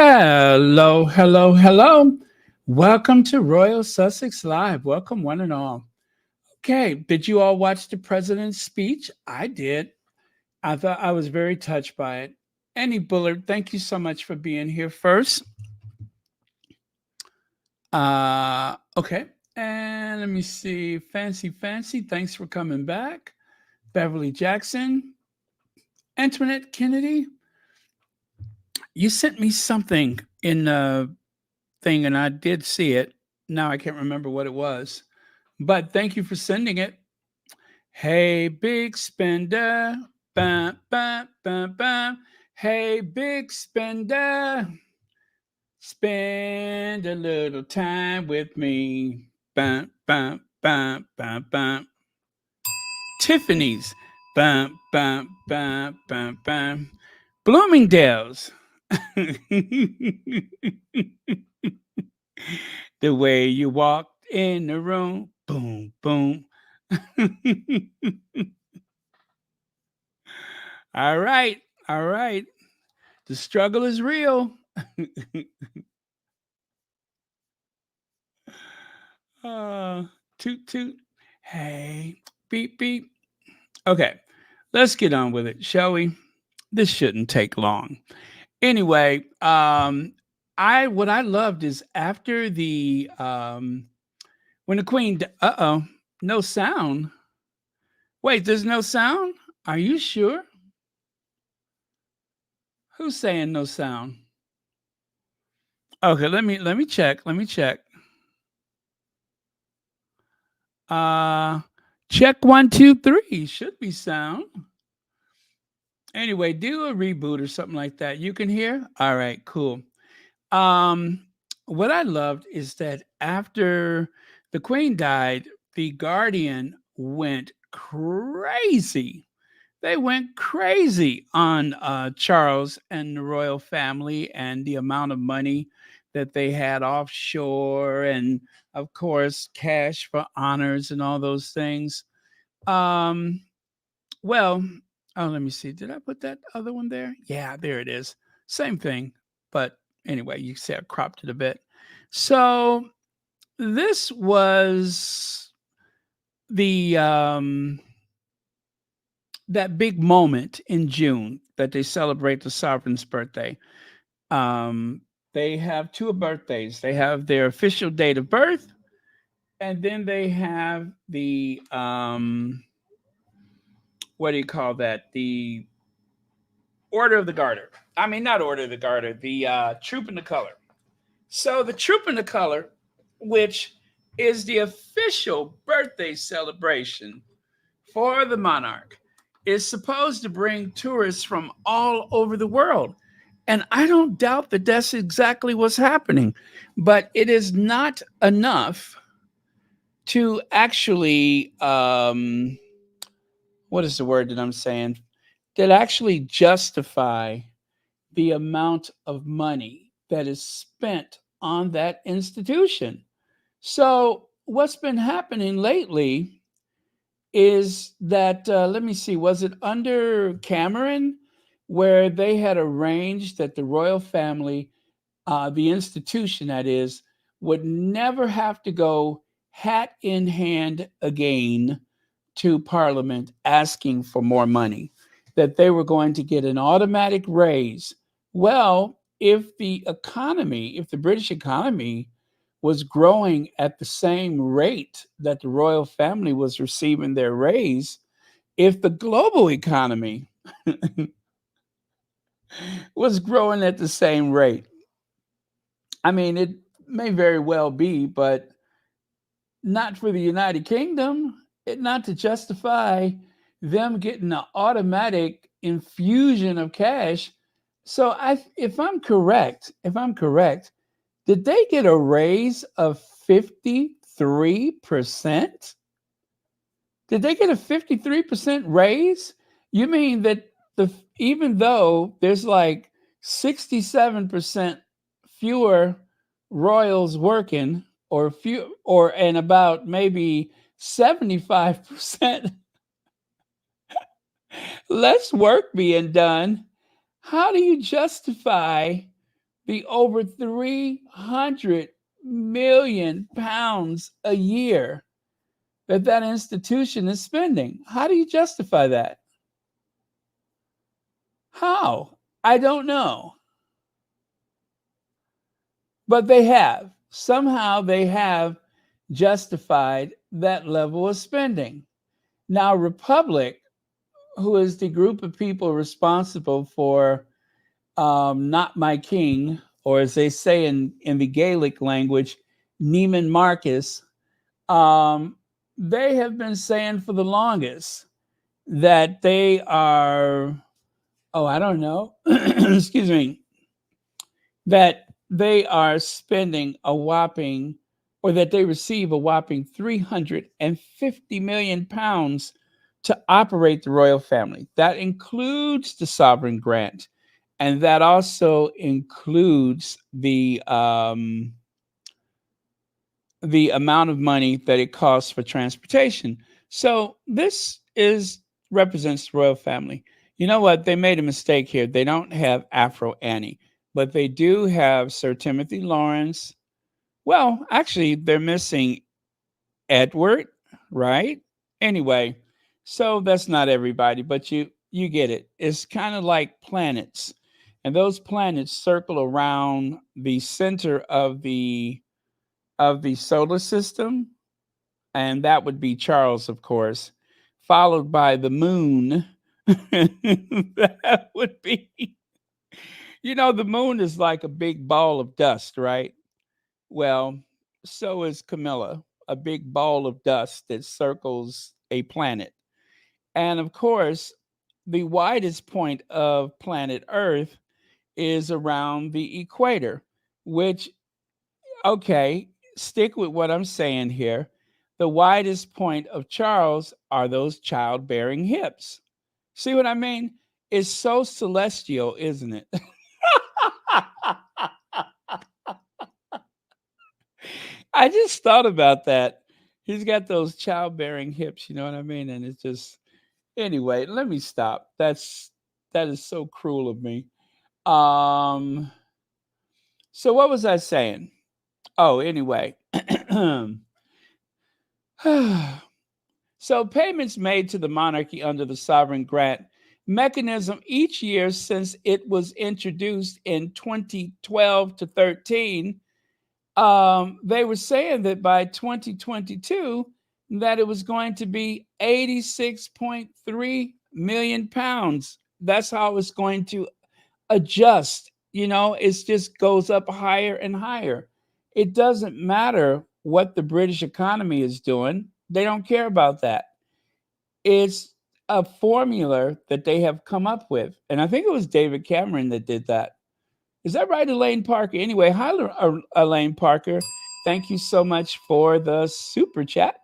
Hello, hello, hello. Welcome to Royal Sussex Live. Welcome, one and all. Okay, did you all watch the president's speech? I did. I thought I was very touched by it. Annie Bullard, thank you so much for being here first. Okay, and let me see. Fancy, thanks for coming back. Beverly Jackson, Antoinette Kennedy, you sent me something in the thing, and I did see it. Now I can't remember what it was. But thank you for sending it. Hey, big spender. Bam, bam, bam, bam. Hey, big spender. Spend a little time with me. Bam, bam, bam, bam, bam. Tiffany's. Bam, bam, bam, bam, bam. Bloomingdale's. The way you walked in the room. Boom, boom. All right. All right. The struggle is real. uh, toot, toot. Hey, beep, beep. Okay. Let's get on with it, shall we? This shouldn't take long. Anyway, I what I loved is after the when the queen uh-oh, no sound. Wait, there's no sound? Are you sure? Who's saying no sound? Okay, let me check. Let me check. Uh check one, two, three. Should be sound. Anyway, do a reboot or something like that. You can hear? All right, cool. Um what I loved is that after the queen died, the Guardian went crazy. They went crazy on Charles and the royal family and the amount of money that they had offshore, and of course, cash for honors and all those things. Um, well, oh, let me see. Did I put that other one there? Yeah, there it is. Same thing. But anyway, you see I cropped it a bit. So this was the that big moment in June that they celebrate the sovereign's birthday. Um, they have two birthdays. They have their official date of birth, and then they have the what do you call that? The Order of the Garter. I mean, not Order of the Garter. The Troop in the Color. So the Troop in the Color, which is the official birthday celebration for the monarch, is supposed to bring tourists from all over the world. And I don't doubt that that's exactly what's happening, but it is not enough to actually, what is the word that I'm saying? That actually justify the amount of money that is spent on that institution. So, what's been happening lately is that let me see, was it under Cameron where they had arranged that the royal family, the institution that is, would never have to go hat in hand again to Parliament asking for more money, that they were going to get an automatic raise. Well, if the British economy was growing at the same rate that the royal family was receiving their raise, if the global economy was growing at the same rate, I mean, it may very well be, but not for the United Kingdom, not to justify them getting an automatic infusion of cash. So if I'm correct, did they get a raise of 53%? Did they get a 53% raise? You mean that the even though there's like 67% fewer royals working, or few, or and about maybe 75% less work being done, how do you justify the over 300 million pounds a year that that institution is spending. How do you justify that? How? I don't know. But they have. Somehow they have justified that level of spending. Now, Republic, who is the group of people responsible for Not My King, or as they say in the Gaelic language, Neiman Marcus, um, they have been saying for the longest that they are, oh, I don't know, excuse me, that they are spending a whopping, or that they receive a whopping 350 million pounds to operate the royal family. That includes the sovereign grant, and that also includes the amount of money that it costs for transportation. So this is represents the royal family. You know what? They made a mistake here. They don't have Afro Annie, but they do have Sir Timothy Lawrence. Well, actually, they're missing Edward, right? Anyway, so that's not everybody, but you get it. It's kind of like planets. And those planets circle around the center of the solar system, and that would be Charles, of course, followed by the moon. That would be, the moon is like a big ball of dust, right? Well, so is Camilla, a big ball of dust that circles a planet. And of course, the widest point of planet Earth is around the equator, which, okay, stick with what I'm saying here. The widest point of Charles are those childbearing hips. See what I mean? It's so celestial, isn't it? I just thought about that. He's got those childbearing hips, you know what I mean? And it's just, anyway, let me stop. That is so cruel of me. Um so what was I saying? Oh, anyway. So payments made to the monarchy under the sovereign grant mechanism each year since it was introduced in 2012 to 13. They were saying that by 2022 that it was going to be 86.3 million pounds. That's how it's going to adjust. It just goes up higher and higher. It doesn't matter what the British economy is doing. They don't care about that. It's a formula that they have come up with. And I think it was David Cameron that did that. Is that right, Elaine Parker? Anyway, hi, Elaine Parker. Thank you so much for the super chat,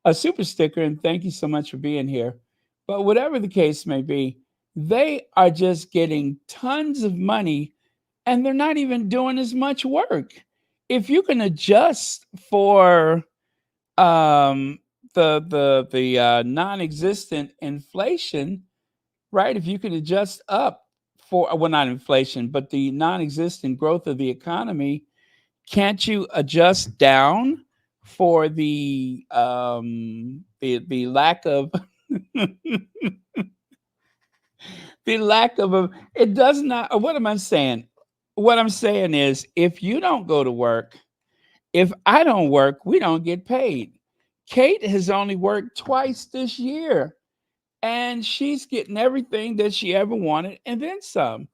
a super sticker, and thank you so much for being here. But whatever the case may be, they are just getting tons of money and they're not even doing as much work. If you can adjust for um, the non-existent inflation, right? If you can adjust up for, well, not inflation, but the non-existent growth of the economy, can't you adjust down for the lack of the lack of a, it does not, what am I saying? What I'm saying is, if you don't go to work, if I don't work, we don't get paid. Kate has only worked twice this year, and she's getting everything that she ever wanted and then some.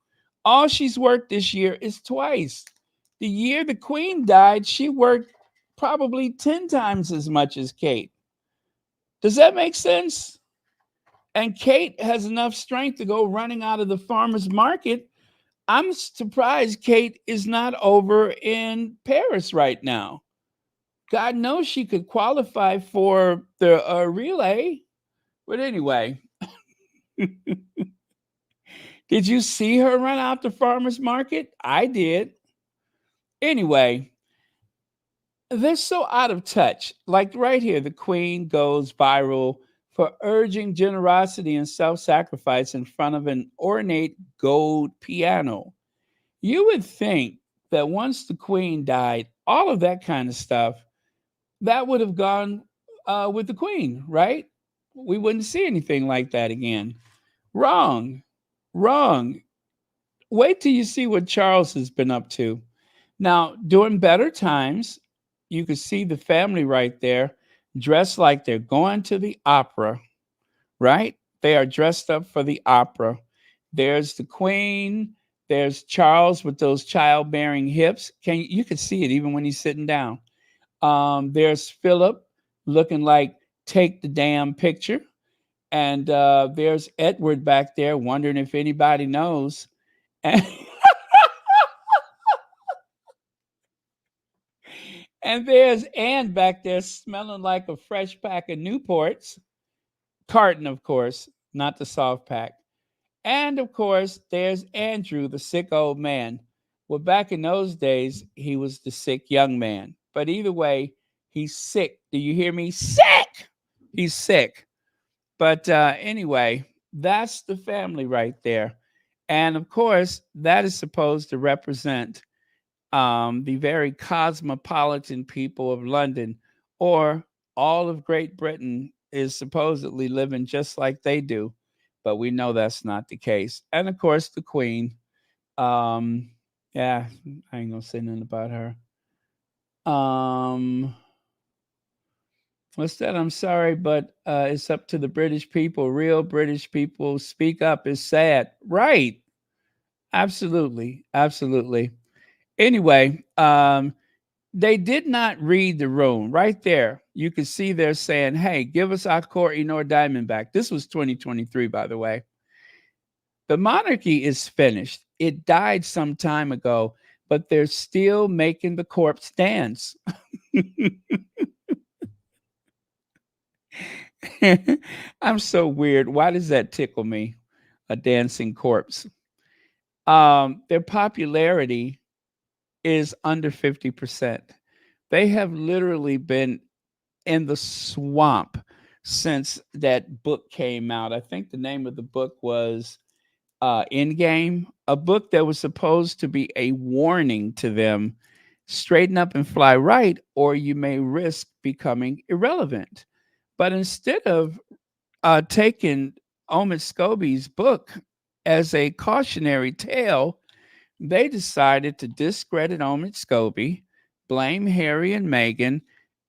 All she's worked this year is twice. The year the queen died, she worked probably 10 times as much as Kate. Does that make sense? And Kate has enough strength to go running out of the farmer's market. I'm surprised Kate is not over in Paris right now. God knows she could qualify for the relay. But anyway, did you see her run out the farmer's market? I did. Anyway, they're so out of touch. Like right here, the queen goes viral for urging generosity and self sacrifice in front of an ornate gold piano. You would think that once the queen died, all of that kind of stuff, that would have gone with the queen, right? We wouldn't see anything like that again. Wrong. Wrong. Wait till you see what Charles has been up to. Now, during better times, you could see the family right there dressed like they're going to the opera, right? They are dressed up for the opera. There's the queen, there's Charles with those childbearing hips. You can see it even when he's sitting down. There's Philip looking like take the damn picture. And there's Edward back there wondering if anybody knows. And, and there's Ann back there smelling like a fresh pack of Newports. Carton, of course, not the soft pack. And of course, there's Andrew, the sick old man. Well, back in those days, he was the sick young man. But either way, he's sick. Do you hear me? Sick! He's sick. But anyway, that's the family right there. And of course, that is supposed to represent the very cosmopolitan people of London, or all of Great Britain is supposedly living just like they do. But we know that's not the case. And of course, the Queen. Um, yeah, I ain't gonna say nothing about her. Um, what's that? I'm sorry, but it's up to the British people. Real British people speak up. It's sad, right? Absolutely, absolutely. Anyway, they did not read the room right there. You can see they're saying, "Hey, give us our Court Enor Diamond back." This was 2023, by the way. The monarchy is finished. It died some time ago, but they're still making the corpse dance. I'm so weird. Why does that tickle me? A dancing corpse. Their popularity is under 50%. They have literally been in the swamp since that book came out. I think the name of the book was Endgame, a book that was supposed to be a warning to them: straighten up and fly right, or you may risk becoming irrelevant. But instead of taking Omid Scobie's book as a cautionary tale, they decided to discredit Omid Scobie, blame Harry and Meghan,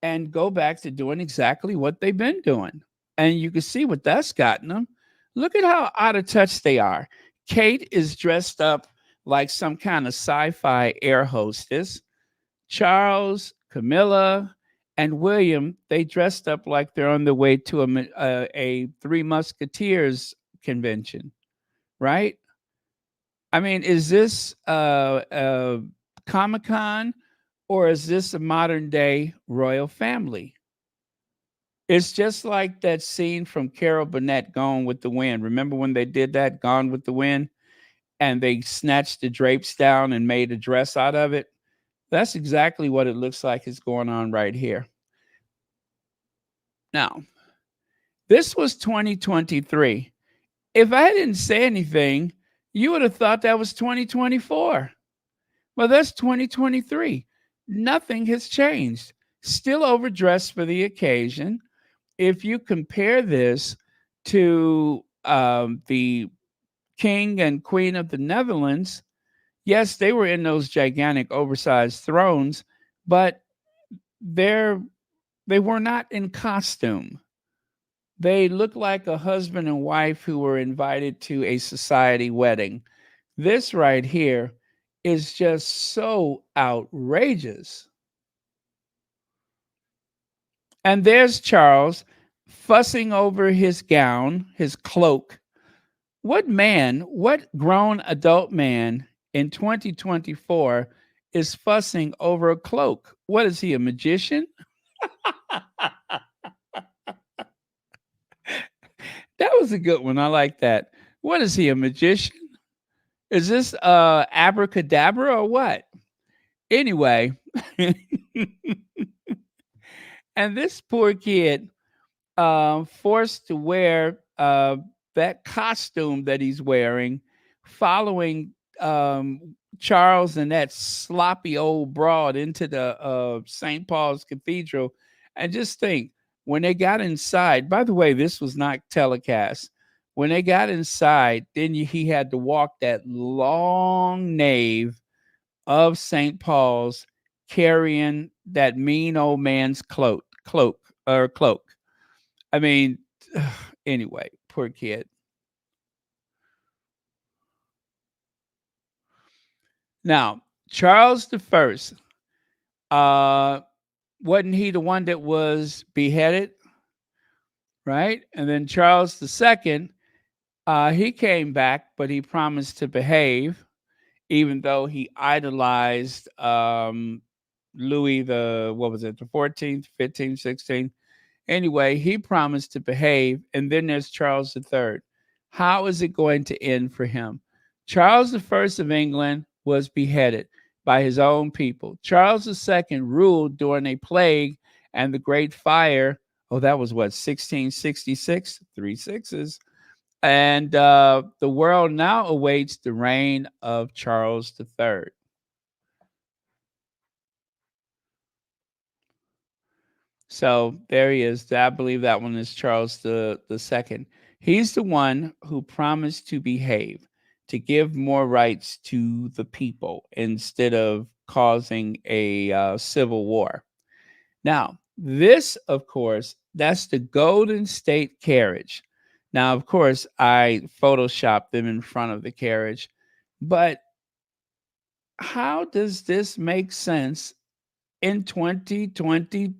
and go back to doing exactly what they've been doing. And you can see what that's gotten them. Look at how out of touch they are. Kate is dressed up like some kind of sci fi air hostess. Charles, Camilla, and William, they dressed up like they're on their way to a Three Musketeers convention, right? I mean, is this Comic Con, or is this a modern day royal family? It's just like that scene from Carol Burnett, Gone with the Wind. Remember when they did that, Gone with the Wind, and they snatched the drapes down and made a dress out of it? That's exactly what it looks like is going on right here. Now, this was 2023. If I didn't say anything, you would have thought that was 2024. Well, that's 2023. Nothing has changed. Still overdressed for the occasion. If you compare this to the King and Queen of the Netherlands, yes, they were in those gigantic, oversized thrones, but they're they were not in costume. They look like a husband and wife who were invited to a society wedding. This right here is just so outrageous. And there's Charles fussing over his gown, his cloak. What grown adult man in 2024 is fussing over a cloak? What is he, a magician? That was a good one. I like that. What is he, a magician? Is this abracadabra or what? Anyway, and this poor kid forced to wear that costume that he's wearing, following Charles and that sloppy old broad into the St. Paul's Cathedral. And just think, when they got inside, by the way, this was not telecast. When they got inside, he had to walk that long nave of St. Paul's carrying that mean old man's cloak. I mean, anyway, poor kid. Now, Charles the First, uh, wasn't he the one that was beheaded, right? And then Charles the Second, he came back, but he promised to behave, even though he idolized Louis the what was it, the 14th, 15th, 16th. Anyway, he promised to behave, and then there's Charles III. How is it going to end for him? Charles the First of England was beheaded by his own people. Charles the Second ruled during a plague and the Great Fire. Oh, that was what, 1666? Three sixes. And the world now awaits the reign of Charles III. So there he is. I believe that one is Charles the Second. He's the one who promised to behave, to give more rights to the people instead of causing a civil war. Now, this, of course, that's the Golden State carriage. Now, of course, I photoshopped them in front of the carriage, but how does this make sense in 2020?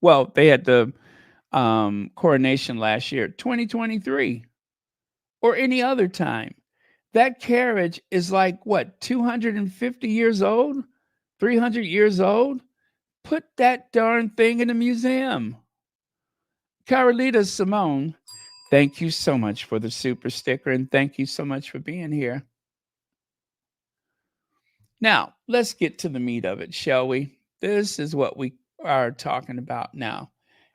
Well, they had the coronation last year, 2023, or any other time. That carriage is like what, 250 years old, 300 years old? Put that darn thing in a museum. Carolita Simone, thank you so much for the super sticker and thank you so much for being here. Now, let's get to the meat of it, shall we? This is what we are talking about now.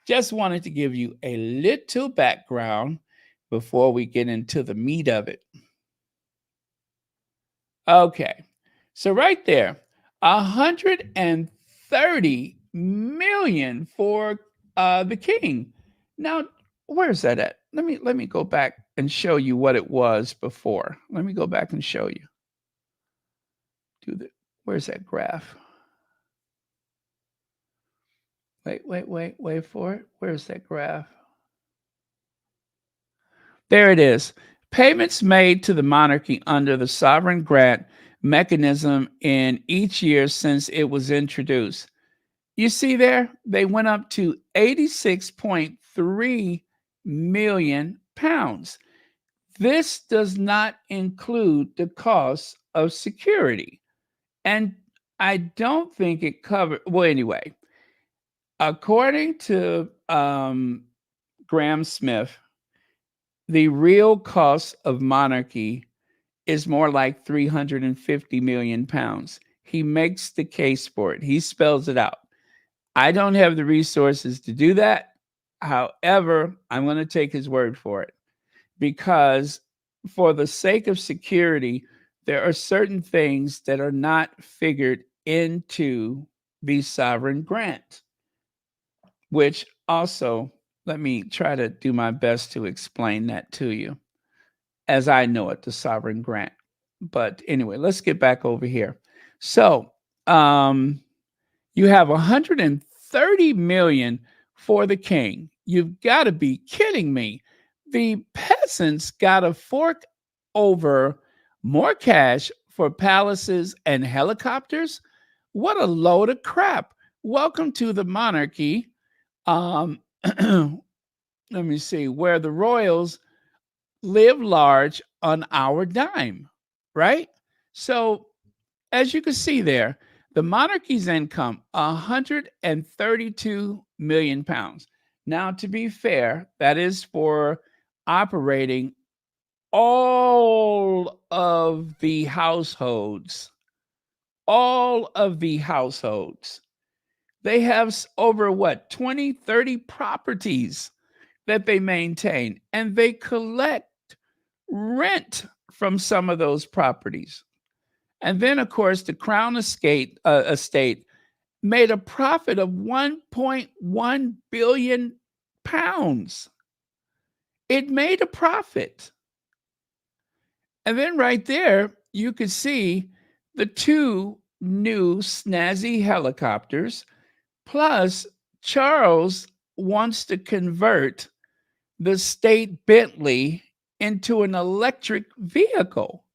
Just wanted to give you a little background before we get into the meat of it. Okay, so right there, 130 million for the king. Now, where's that at? Let me go back and show you what it was before. Let me go back and show you. Where's that graph? Wait for it. Where's that graph? There it is. Payments made to the monarchy under the sovereign grant mechanism in each year since it was introduced. You see there, they went up to 86.3 million pounds. This does not include the cost of security. And I don't think it covered, well, anyway, according to Graham Smith, the real cost of monarchy is more like 350 million pounds. He makes the case for it, he spells it out. I don't have the resources to do that. However, I'm going to take his word for it because, for the sake of security, there are certain things that are not figured into the sovereign grant, which also, let me try to do my best to explain that to you as I know it, the sovereign grant. But anyway, let's get back over here. So, you have 130 million for the king. You've got to be kidding me. The peasants got to fork over more cash for palaces and helicopters. What a load of crap. Welcome to the monarchy. Let me see, where the royals live large on our dime, right? So, as you can see there, the monarchy's income, 132 million pounds. Now, to be fair, that is for operating all of the households. All of the households. They have over what, 20, 30 properties that they maintain, and they collect rent from some of those properties. And then, of course, the Crown estate made a profit of 1.1 billion pounds. It made a profit. And then right there, you could see the two new snazzy helicopters. Plus, Charles wants to convert the state Bentley into an electric vehicle.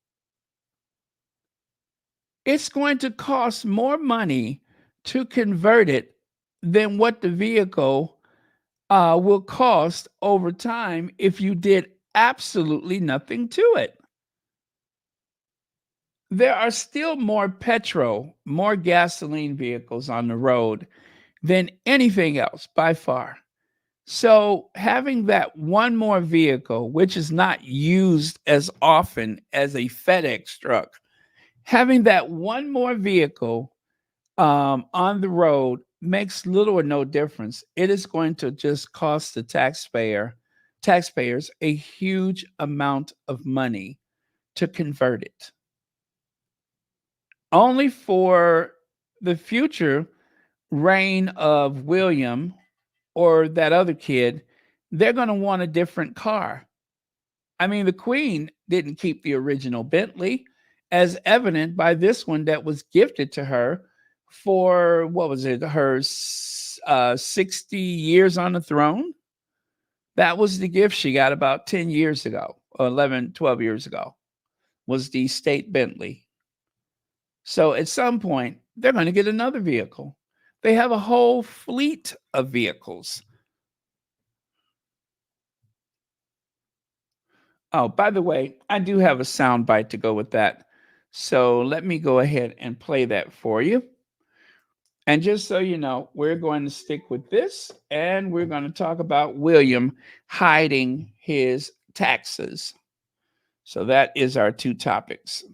It's going to cost more money to convert it than what the vehicle will cost over time if you did absolutely nothing to it. There are still more gasoline vehicles on the road than anything else by far. So having that one more vehicle, which is not used as often as a FedEx truck, having that one more vehicle on the road makes little or no difference. It is going to just cost the taxpayers a huge amount of money to convert it. Only for the future reign of William or that other kid, they're going to want a different car. I mean, the Queen didn't keep the original Bentley, as evident by this one that was gifted to her for what was it, her 60 years on the throne. That was the gift she got about 10 years ago, or 11, 12 years ago, was the state Bentley. So at some point, they're going to get another vehicle. They have a whole fleet of vehicles. Oh, by the way, I do have a sound bite to go with that. So let me go ahead and play that for you. And just so you know, we're going to stick with this and we're going to talk about William hiding his taxes. So that is our two topics.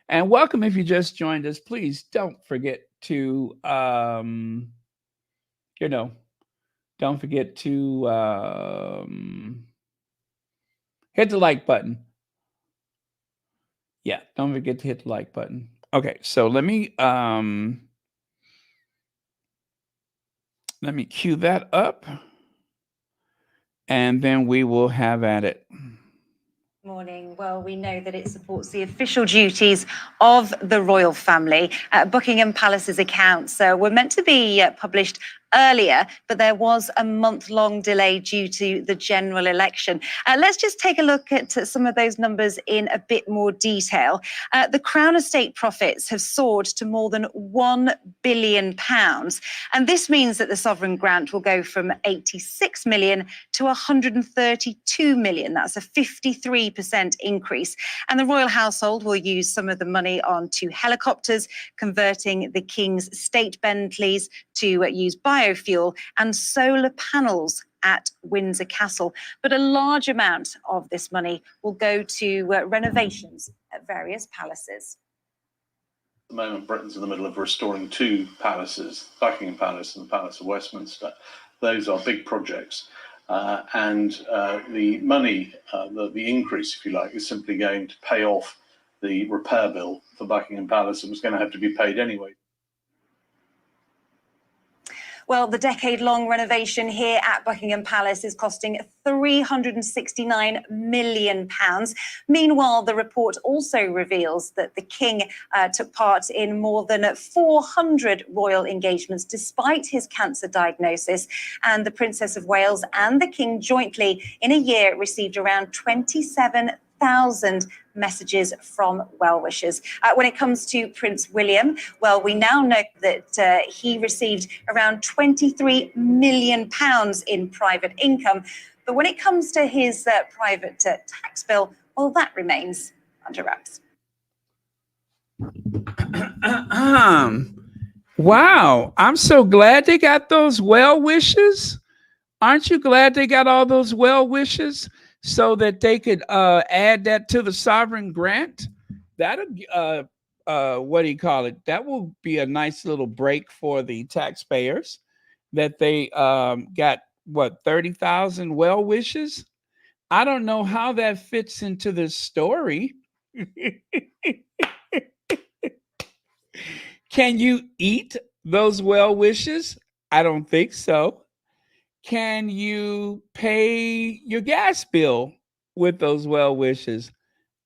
And welcome if you just joined us. Please don't forget to, you know, don't forget to hit the like button. Yeah, don't forget to hit the like button. Okay, so let me cue that up and then we will have at it. Morning. Well, we know that it supports the official duties of the royal family. Buckingham Palace's accounts were meant to be published earlier, but there was a month-long delay due to the general election. Let's just take a look at some of those numbers in a bit more detail. The Crown Estate profits have soared to more than £1 billion. And this means that the sovereign grant will go from 86 million to 132 million. That's a 53% increase. And the royal household will use some of the money on two helicopters, converting the King's state Bentleys to use biofuel and solar panels at Windsor Castle. But a large amount of this money will go to renovations at various palaces. At the moment, Britain's in the middle of restoring two palaces, Buckingham Palace and the Palace of Westminster. Those are big projects. And the money, the increase, if you like, is simply going to pay off the repair bill for Buckingham Palace. It was going to have to be paid anyway. Well, the decade-long renovation here at Buckingham Palace is costing £369 million. Meanwhile, the report also reveals that the King took part in more than 400 royal engagements despite his cancer diagnosis. And the Princess of Wales and the King jointly in a year received around 27,000 messages from well-wishers. When it comes to Prince William, well, we now know that he received around £23 million in private income. But when it comes to his private tax bill, well, that remains under wraps. Wow, I'm so glad they got those well wishes. Aren't you glad they got all those well wishes so that they could add that to the sovereign grant? That'll what do you call it? That will be a nice little break for the taxpayers that they got what 30,000 well wishes. I don't know how that fits into this story. Can you eat those well wishes? I don't think so. Can you pay your gas bill with those well wishes?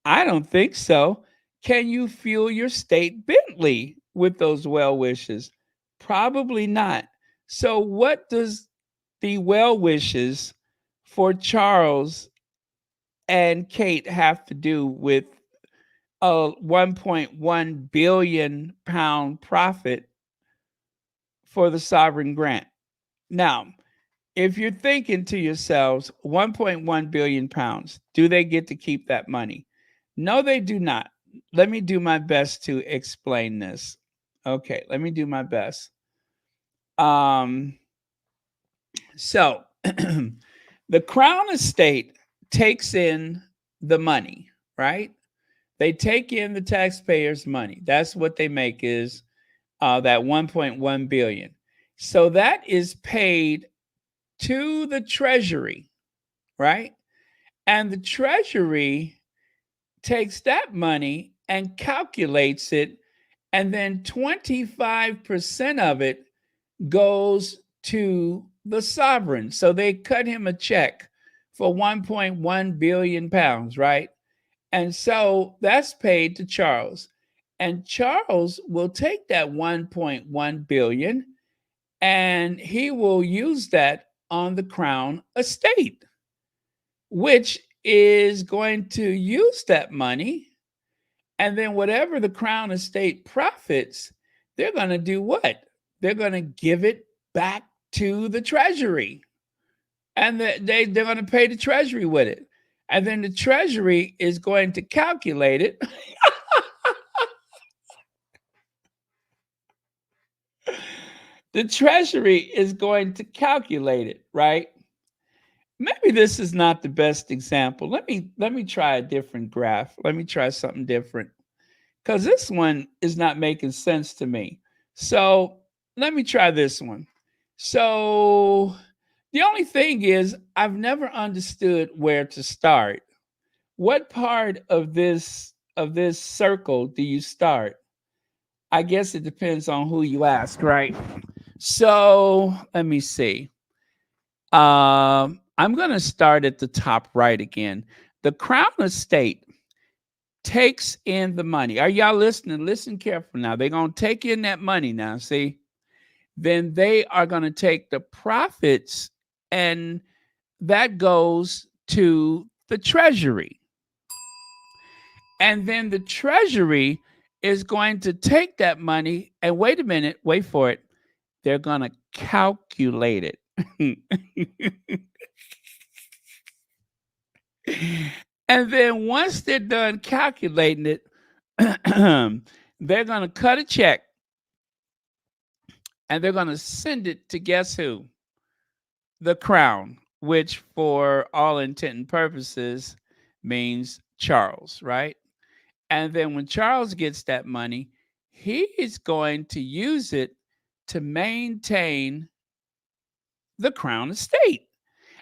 I don't think so. Can you fuel your state Bentley with those well wishes? Probably not. So, what does the well wishes for Charles and Kate have to do with a 1.1 billion pound profit for the sovereign grant? Now, if you're thinking to yourselves, 1.1 billion pounds, do they get to keep that money? No, they do not. Let me do my best to explain this. Okay, let me do my best. Um, so the Crown Estate takes in the money, right? They take in the taxpayers' money. That's what they make is that 1.1 billion. So that is paid to the Treasury, right? And the Treasury takes that money and calculates it, and then 25% of it goes to the sovereign. So they cut him a check for 1.1 billion pounds, right? And so that's paid to Charles. And Charles will take that 1.1 billion and he will use that on the Crown Estate, which is going to use that money. And then whatever the Crown Estate profits, they're going to do what? They're going to give it back to the Treasury. And they're going to pay the Treasury with it. And then the Treasury is going to calculate it. The Treasury is going to calculate it, right? Maybe this is not the best example. Let me try a different graph. Let me try something different because this one is not making sense to me. So let me try this one. So the only thing is I've never understood where to start. What part of this circle do you start? I guess it depends on who you ask, right? So let me see. I'm going to start at the top right again. The Crown Estate takes in the money. Are y'all listening? Listen careful now. They're going to take in that money now, see? Then they are going to take the profits and that goes to the Treasury. And then the Treasury is going to take that money and wait a minute, wait for it. They're going to calculate it. And then once they're done calculating it, they're going to cut a check and they're going to send it to guess who? The Crown, which for all intent and purposes means Charles, right? And then when Charles gets that money, he is going to use it to maintain the Crown Estate.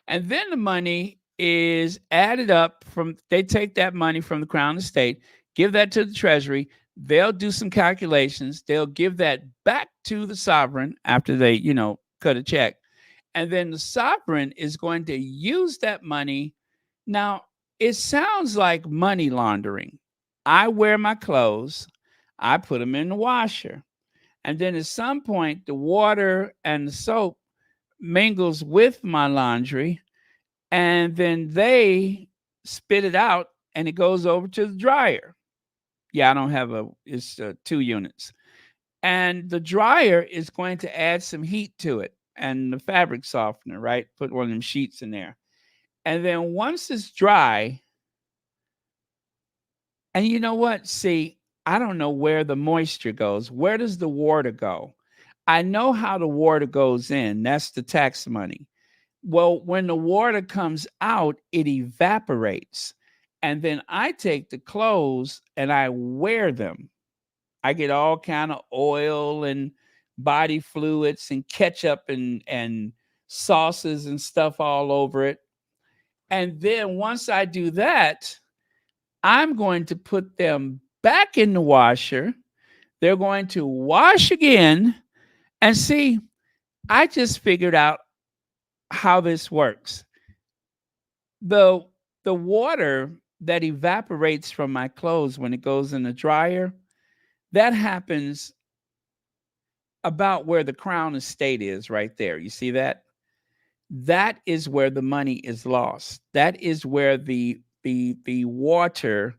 And then the money is added up from, they take that money from the Crown Estate, give that to the Treasury. They'll do some calculations. They'll give that back to the sovereign after they, cut a check. And then the sovereign is going to use that money. Now, it sounds like money laundering. I wear my clothes, I put them in the washer. And then at some point, the water and the soap mingles with my laundry and then they spit it out and it goes over to the dryer. Yeah, I don't have it's 2 units. And the dryer is going to add some heat to it and the fabric softener, right? Put one of them sheets in there. And then once it's dry, and you know what? See, I don't know where the moisture goes. Where does the water go? I know how the water goes in. That's the tax money. Well, when the water comes out, it evaporates. And then I take the clothes and I wear them. I get all kind of oil and body fluids and ketchup and sauces and stuff all over it. And then once I do that, I'm going to put them back in the washer. They're going to wash again. And see, I just figured out how this works. The the water that evaporates from my clothes when it goes in the dryer, that happens about where the Crown Estate is right there. You see that? That is where the money is lost. That is where the water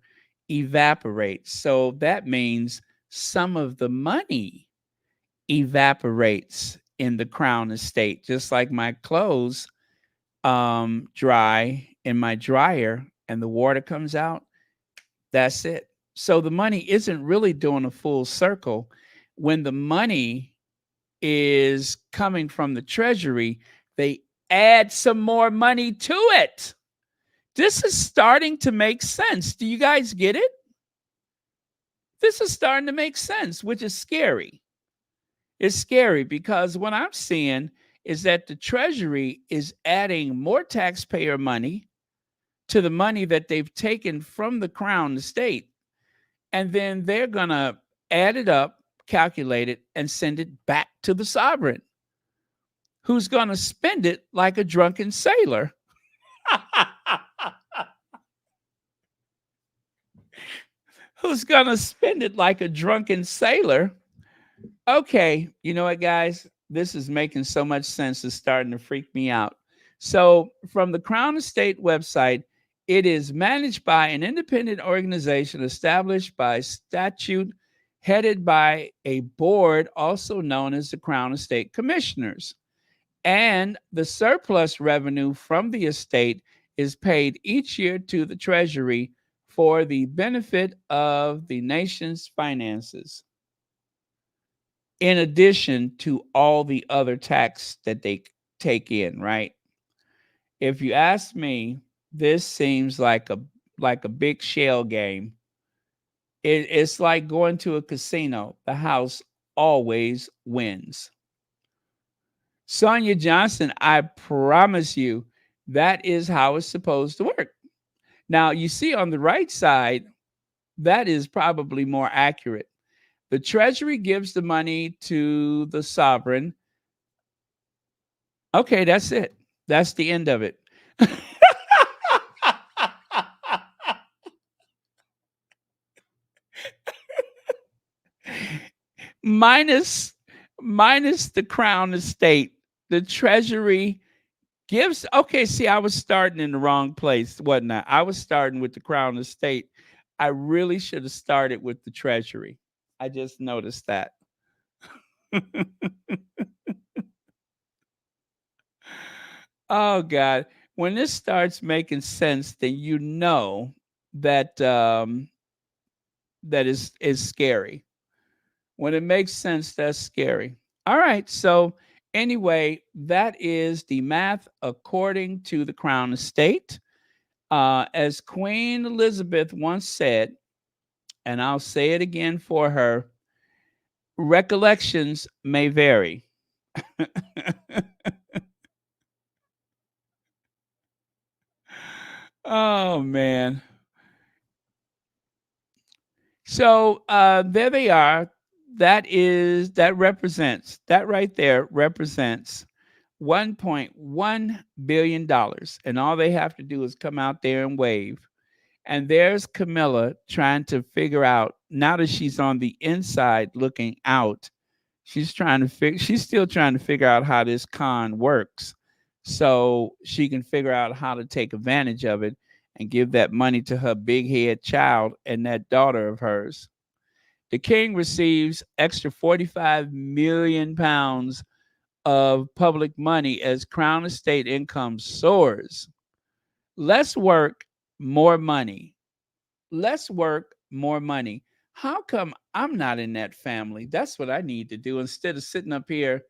evaporates. So that means some of the money evaporates in the Crown Estate, just like my clothes dry in my dryer and the water comes out. That's it. So the money isn't really doing a full circle. When the money is coming from the treasury, they add some more money to it. This is starting to make sense. Do you guys get it? This is starting to make sense, which is scary. It's scary because what I'm seeing is that the treasury is adding more taxpayer money to the money that they've taken from the crown estate. And then they're going to add it up, calculate it, and send it back to the sovereign, who's going to spend it like a drunken sailor. Who's going to spend it like a drunken sailor? Okay, you know what, guys? This is making so much sense. It's starting to freak me out. So, from the Crown Estate website, it is managed by an independent organization established by statute, headed by a board, also known as the Crown Estate Commissioners. And the surplus revenue from the estate is paid each year to the Treasury for the benefit of the nation's finances, in addition to all the other tax that they take in, right? If you ask me, this seems like a big shell game. It's like going to a casino. The house always wins. Sonia Johnson, I promise you, that is how it's supposed to work. Now, you see on the right side, that is probably more accurate. The Treasury gives the money to the sovereign. Okay, that's it. That's the end of it. minus minus the crown estate, the treasury gives. Okay, see, I was starting in the wrong place, wasn't I? I was starting with the crown estate. I really should have started with the treasury. I just noticed that. Oh god, when this starts making sense, then you know that that is scary. When it makes sense, that's scary. All right. So, anyway, that is the math according to the Crown Estate. As Queen Elizabeth once said, and I'll say it again for her, recollections may vary. Oh, man. So there they are. That right there represents $1.1 billion, and all they have to do is come out there and wave. And there's Camilla trying to figure out, now that she's on the inside looking out, she's still trying to figure out how this con works, so she can figure out how to take advantage of it and give that money to her big head child and that daughter of hers. The king receives extra 45 million pounds of public money as crown estate income soars. Less work, more money. Less work, more money. How come I'm not in that family? That's what I need to do. Instead of sitting up here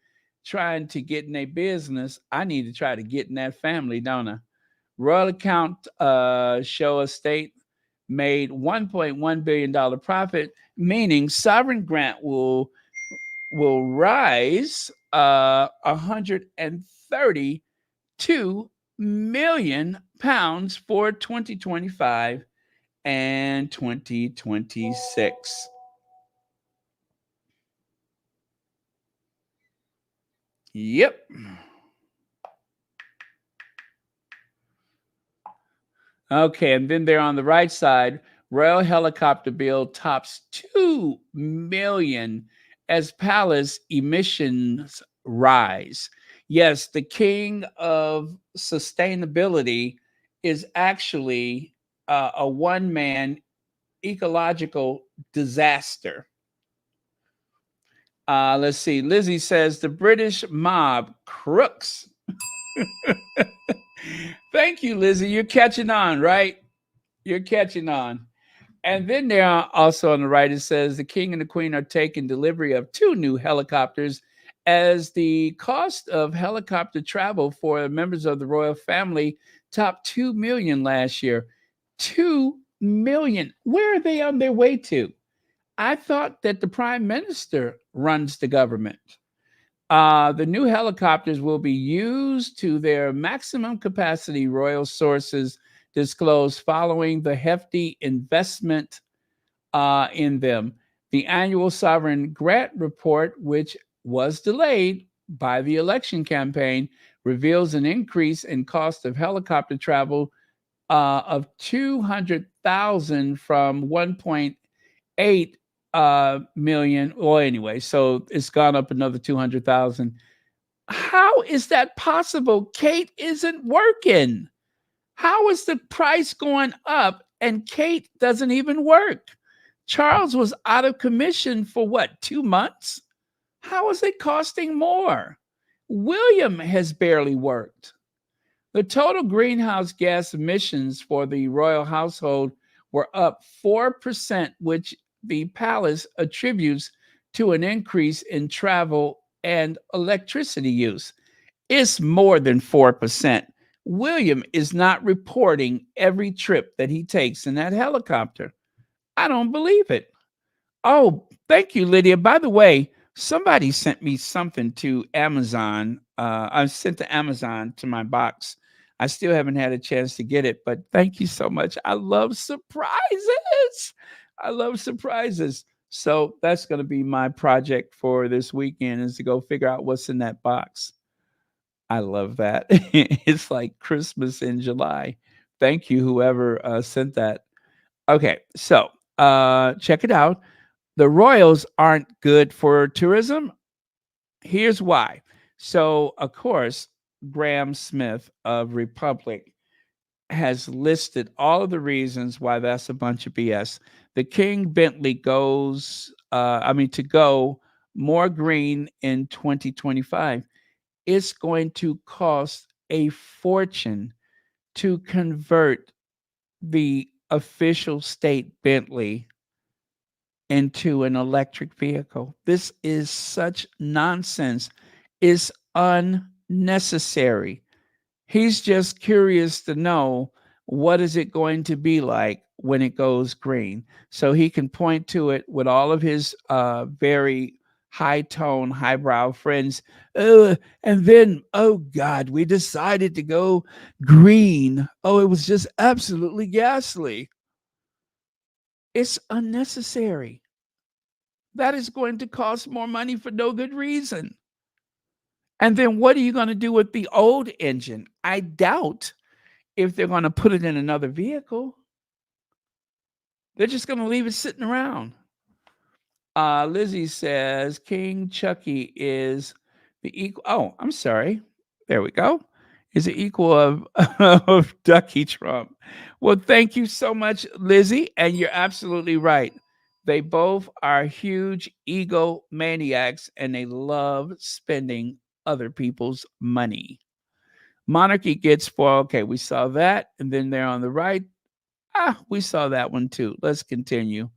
trying to get in a business, I need to try to get in that family, don't I? Royal account show estate made $1.1 billion profit, meaning sovereign grant will rise 132 million pounds for 2025 and 2026. Yep. Okay, and then there on the right side, Royal helicopter bill tops 2 million as palace emissions rise. Yes, the king of sustainability is actually a one-man ecological disaster. Let's see. Lizzie says the British mob crooks. Thank you, Lizzie. You're catching on, right? You're catching on. And then there are also on the right, it says the king and the queen are taking delivery of 2 new helicopters as the cost of helicopter travel for members of the royal family topped 2 million last year. 2 million. Where are they on their way to? I thought that the prime minister runs the government. The new helicopters will be used to their maximum capacity, royal sources disclosed following the hefty investment in them. The annual sovereign grant report, which was delayed by the election campaign, reveals an increase in cost of helicopter travel of 200,000 from 1.8 million. Well, anyway, so it's gone up another 200,000. How is that possible? Kate isn't working. How is the price going up and Kate doesn't even work? Charles was out of commission for what, 2 months? How is it costing more? William has barely worked. The total greenhouse gas emissions for the royal household were up 4%, which the palace attributes to an increase in travel and electricity use. It's more than 4%. William is not reporting every trip that he takes in that helicopter. I don't believe it. Oh, thank you, Lydia. By the way, somebody sent me something to Amazon. I sent to Amazon to my box. I still haven't had a chance to get it, but thank you so much. I love surprises. I love surprises. So that's going to be my project for this weekend is to go figure out what's in that box. I love that. It's like Christmas in July. Thank you, whoever sent that. Okay, so check it out. The Royals aren't good for tourism. Here's why. So, of course, Graham Smith of Republic has listed all of the reasons why that's a bunch of BS. The King Bentley to go more green in 2025. It's going to cost a fortune to convert the official state Bentley into an electric vehicle. This is such nonsense. It's unnecessary. He's just curious to know what is it going to be like when it goes green. So he can point to it with all of his very high tone, highbrow friends. And then, oh God, we decided to go green. Oh, it was just absolutely ghastly. It's unnecessary. That is going to cost more money for no good reason. And then what are you going to do with the old engine? I doubt if they're going to put it in another vehicle. They're just going to leave it sitting around. Lizzie says King Chucky is the equal. Oh, I'm sorry. There we go. Is the equal of Ducky Trump. Well, thank you so much, Lizzie. And you're absolutely right. They both are huge ego maniacs and they love spending other people's money. Monarchy gets spoiled. Okay, we saw that. And then there on the right, we saw that one too. Let's continue.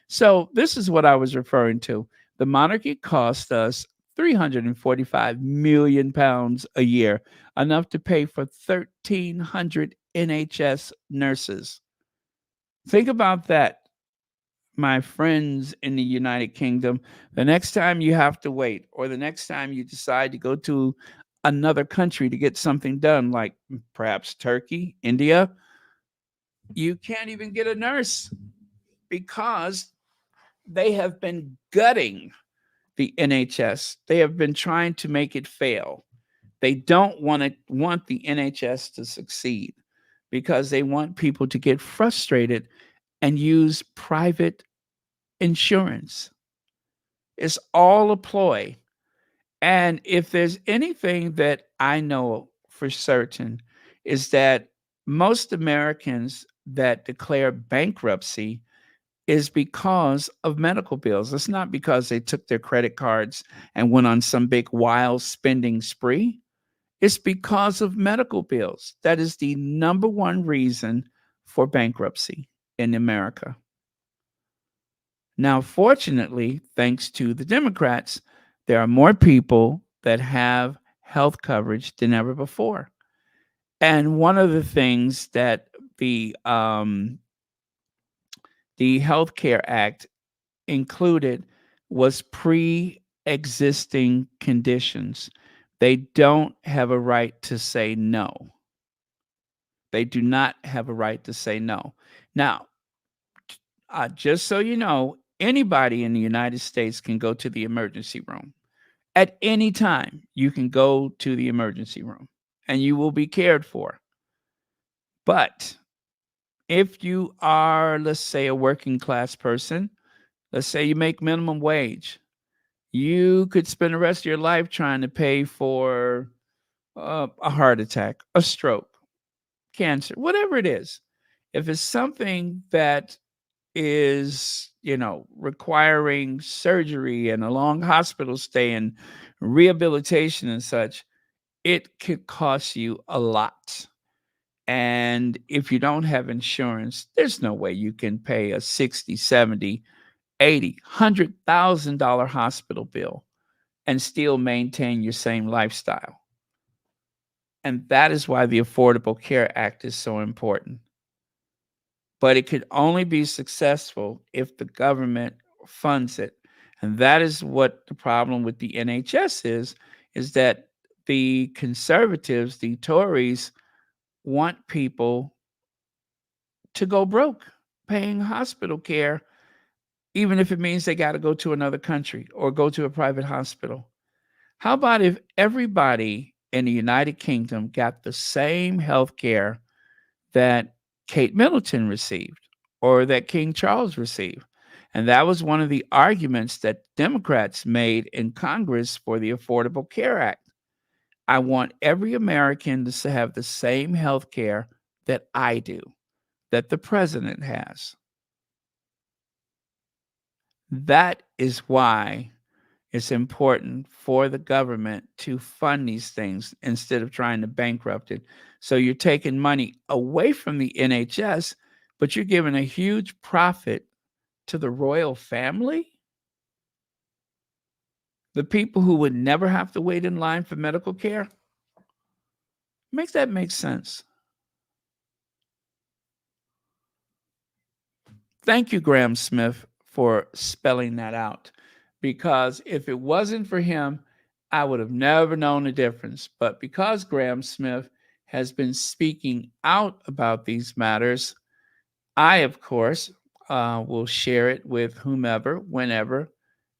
So, this is what I was referring to. The monarchy cost us 345 million pounds a year, enough to pay for 1,300 NHS nurses. Think about that, my friends in the United Kingdom. The next time you have to wait, or the next time you decide to go to another country to get something done, like perhaps Turkey, India, you can't even get a nurse because they have been gutting the NHS. They have been trying to make it fail. They don't want the NHS to succeed because they want people to get frustrated and use private insurance. It's all a ploy. And if there's anything that I know for certain is that most Americans that declare bankruptcy is because of medical bills. It's not because they took their credit cards and went on some big wild spending spree. It's because of medical bills. That is the number one reason for bankruptcy in America. Now, fortunately, thanks to the Democrats, there are more people that have health coverage than ever before. And one of the things that the Health Care Act included was pre-existing conditions. They don't have a right to say no. They do not have a right to say no. Now, just so you know, anybody in the United States can go to the emergency room. At any time, you can go to the emergency room and you will be cared for. But if you are, let's say, a working class person, let's say you make minimum wage, you could spend the rest of your life trying to pay for a heart attack, a stroke, cancer, whatever it is. If it's something that is, requiring surgery and a long hospital stay and rehabilitation and such, it could cost you a lot. And if you don't have insurance, there's no way you can pay a 60, 70, 80, $100,000 hospital bill and still maintain your same lifestyle. And that is why the Affordable Care Act is so important. But it could only be successful if the government funds it. And that is what the problem with the NHS is that the conservatives, the Tories, want people to go broke paying hospital care, even if it means they got to go to another country or go to a private hospital. How about if everybody in the United Kingdom got the same health care that Kate Middleton received or that King Charles received? And that was one of the arguments that Democrats made in Congress for the Affordable Care Act. I want every American to have the same health care that I do, that the president has. That is why it's important for the government to fund these things instead of trying to bankrupt it. So you're taking money away from the NHS, but you're giving a huge profit to the royal family, the people who would never have to wait in line for medical care. Makes that make sense? Thank you, Graham Smith, for spelling that out. Because if it wasn't for him, I would have never known the difference. But because Graham Smith has been speaking out about these matters, I, of course, will share it with whomever, whenever,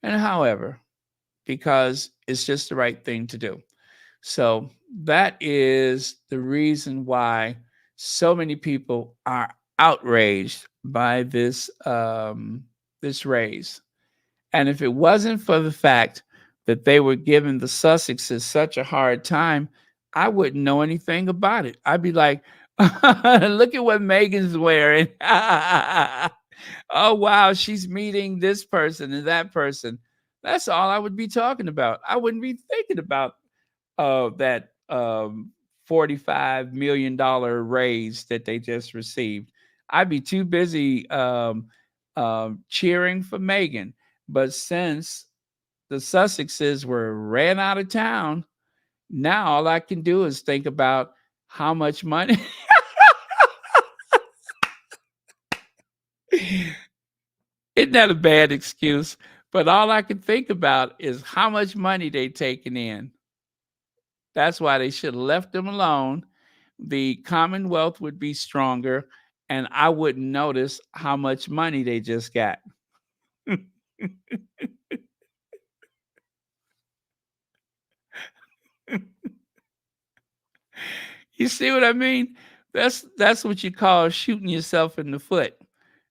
and however, because it's just the right thing to do. So that is the reason why so many people are outraged by this raise. And if it wasn't for the fact that they were giving the Sussexes such a hard time, I wouldn't know anything about it. I'd be like, look at what Megan's wearing. Oh, wow, she's meeting this person and that person. That's all I would be talking about. I wouldn't be thinking about that $45 million raise that they just received. I'd be too busy cheering for Megan. But since the Sussexes were ran out of town, now all I can do is think about how much money. Isn't that a bad excuse? But all I can think about is how much money they taking in. That's why they should have left them alone. The Commonwealth would be stronger, and I wouldn't notice how much money they just got. You see what I mean? That's what you call shooting yourself in the foot.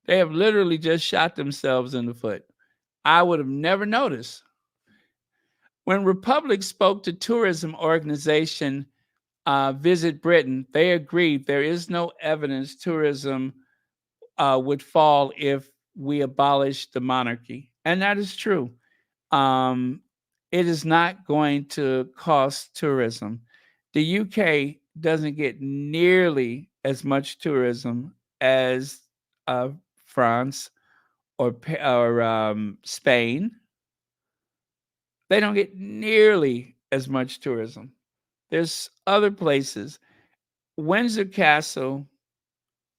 They have literally just shot themselves in the foot. I would have never noticed. When Republic spoke to tourism organization Visit Britain, they agreed there is no evidence tourism would fall if we abolish the monarchy. And that is true. Um, it is not going to cost tourism. The UK doesn't get nearly as much tourism as uh, France or Spain. They don't get nearly as much tourism. There's other places. Windsor Castle,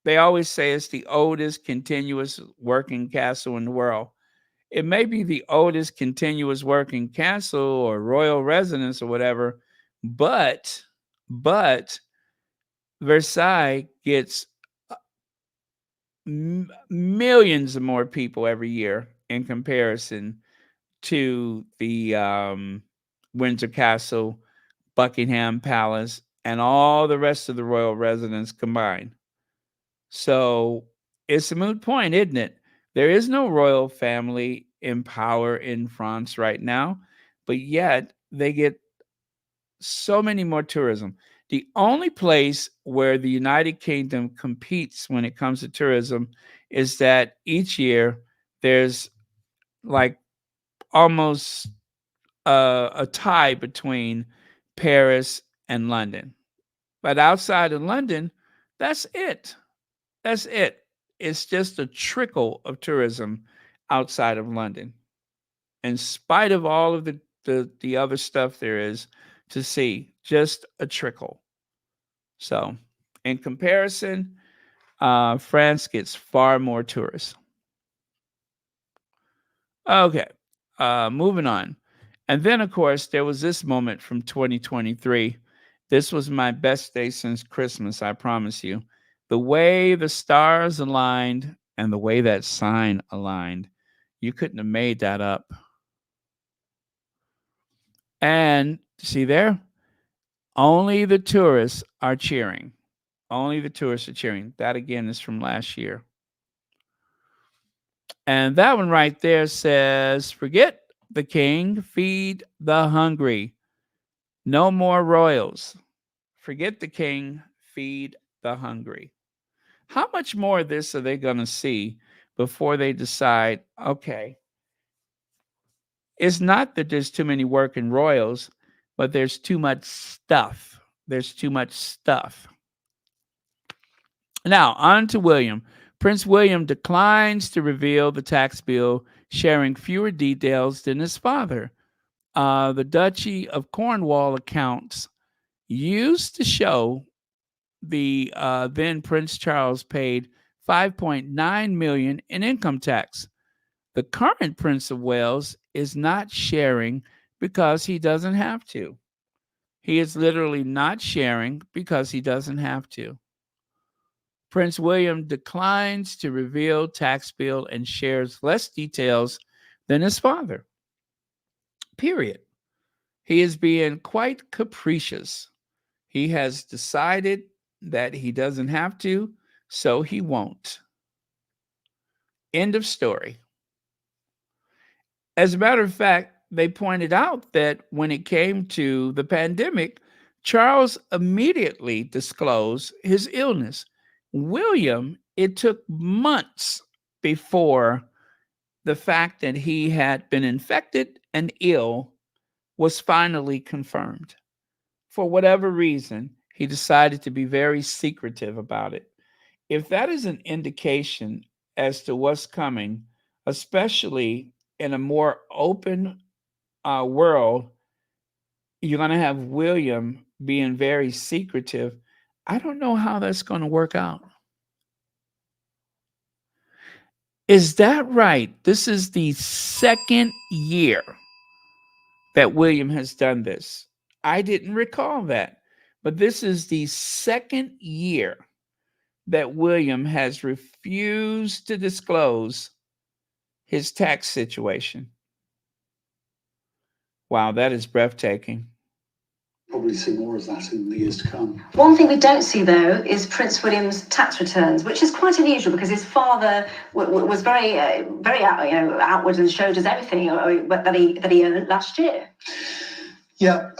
they always say it's the oldest continuous working castle in the world. It may be the oldest continuous working castle or royal residence or whatever, but but Versailles gets millions of more people every year in comparison to the Windsor Castle, Buckingham Palace, and all the rest of the royal residence combined. So it's a moot point, isn't it? There is no royal family in power in France right now, but yet they get so many more tourism. The only place where the United Kingdom competes when it comes to tourism is that each year there's like almost a tie between Paris and London. But outside of London, that's it. That's it. It's just a trickle of tourism outside of London, in spite of all of the other stuff there is to see. Just a trickle. So, in comparison, France gets far more tourists. Okay, moving on. And then, of course, there was this moment from 2023. This was my best day since Christmas, I promise you. The way the stars aligned and the way that sign aligned, you couldn't have made that up. And see there, only the tourists are cheering. Only the tourists are cheering. That again is from last year. And that one right there says, forget the king, feed the hungry. No more royals. Forget the king, feed the hungry. How much more of this are they going to see before they decide, okay, it's not that there's too many working royals, but there's too much stuff. There's too much stuff. Now, on to William. Prince William declines to reveal the tax bill, sharing fewer details than his father. The Duchy of Cornwall accounts used to show the then Prince Charles paid 5.9 million in income tax. The current Prince of Wales is not sharing because he doesn't have to. He is literally not sharing because he doesn't have to. Prince William declines to reveal tax bill and shares less details than his father. Period. He is being quite capricious. He has decided that he doesn't have to, so he won't. End of story. As a matter of fact, they pointed out that when it came to the pandemic, Charles immediately disclosed his illness. William, it took months before the fact that he had been infected and ill was finally confirmed. For whatever reason, he decided to be very secretive about it. If that is an indication as to what's coming, especially in a more open world, you're going to have William being very secretive. I don't know how that's going to work out. Is that right? This is the second year that William has done this. I didn't recall that, but this is the second year that William has refused to disclose his tax situation. Wow, that is breathtaking. probably see more of that in the years to come. One thing we don't see, though, is Prince William's tax returns, which is quite unusual because his father was very, very outward and showed us everything that he earned last year. Yeah,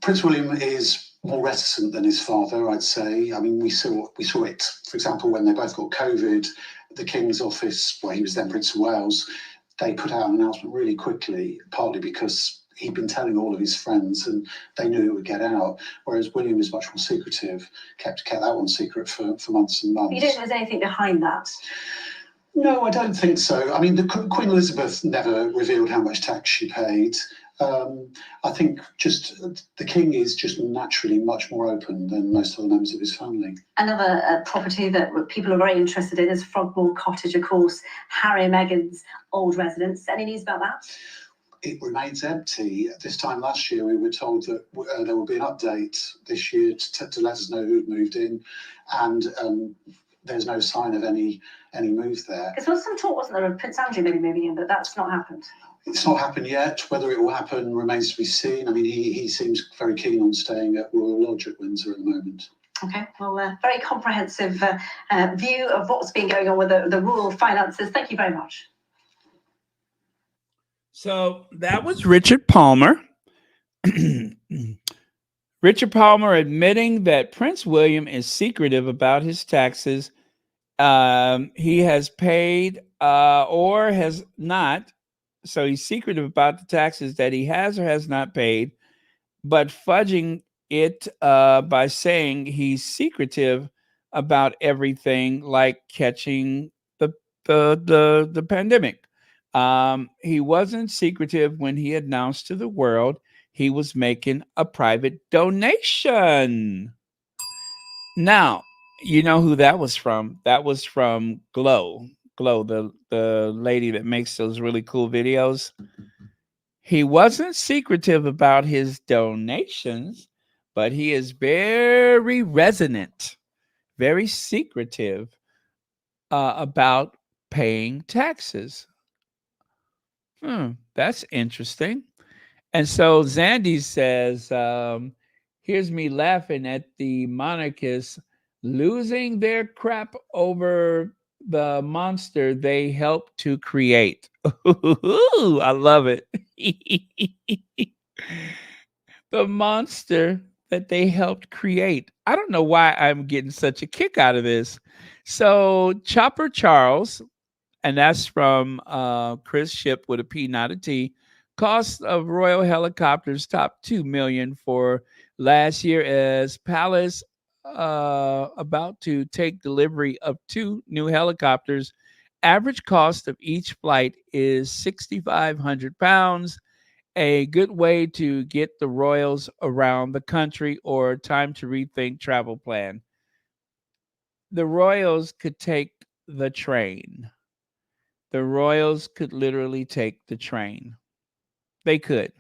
Prince William is more reticent than his father, I'd say. I mean, we saw it, for example, when they both got COVID. The King's office, where he was then Prince of Wales, they put out an announcement really quickly, partly because he'd been telling all of his friends and they knew it would get out, whereas William is much more secretive, kept that one secret for months and months. You don't think there's anything behind that? No, I don't think so. I mean, Queen Elizabeth never revealed how much tax she paid. I think just the King is just naturally much more open than most other members of his family. Another property that people are very interested in is Frogmore Cottage, of course, Harry and Meghan's old residence. Any news about that? It remains empty. This time last year, we were told that there will be an update this year to let us know who had moved in, and there's no sign of any move there. Because there was some talk, wasn't there, of Prince Andrew maybe moving in, but that's not happened. It's not happened yet. Whether it will happen remains to be seen. I mean, he seems very keen on staying at Royal Lodge at Windsor at the moment. Okay, well, very comprehensive view of what's been going on with the royal finances. Thank you very much. So that was Richard Palmer. Richard Palmer admitting that Prince William is secretive about his taxes. He has paid or has not. So he's secretive about the taxes that he has or has not paid, but fudging it by saying he's secretive about everything, like catching the pandemic. He wasn't secretive when he announced to the world he was making a private donation. Now, you know who that was from? That was from Glow, the lady that makes those really cool videos. He wasn't secretive about his donations, but he is very resonant, very secretive about paying taxes. That's interesting. And so Zandy says, here's me laughing at the monarchists losing their crap over the monster they helped to create. Ooh, I love it. The monster that they helped create. I don't know why I'm getting such a kick out of this. So Chopper Charles, and that's from Chris Ship with a P, not a T. Cost of royal helicopters top $2 million for last year as Palace about to take delivery of 2 new helicopters. Average cost of each flight is £6,500. A good way to get the royals around the country or time to rethink travel plan. The royals could take the train. The royals could literally take the train. They could.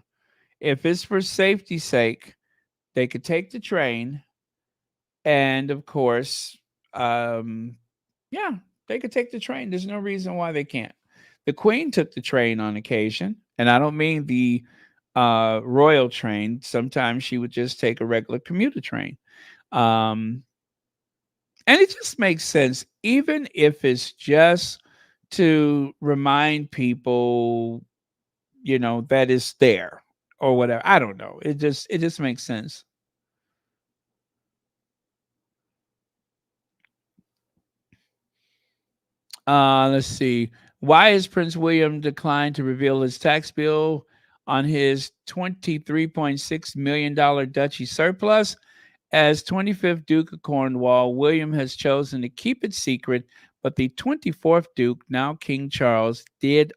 If it's for safety's sake, they could take the train. And of course, yeah, they could take the train. There's no reason why they can't. The Queen took the train on occasion, and I don't mean the royal train. Sometimes she would just take a regular commuter train. And it just makes sense, even if it's just to remind people, that it's there or whatever. I don't know. It just makes sense. Let's see. Why has Prince William declined to reveal his tax bill on his $23.6 million duchy surplus? As 25th Duke of Cornwall, William has chosen to keep it secret, but the 24th Duke, now King Charles, did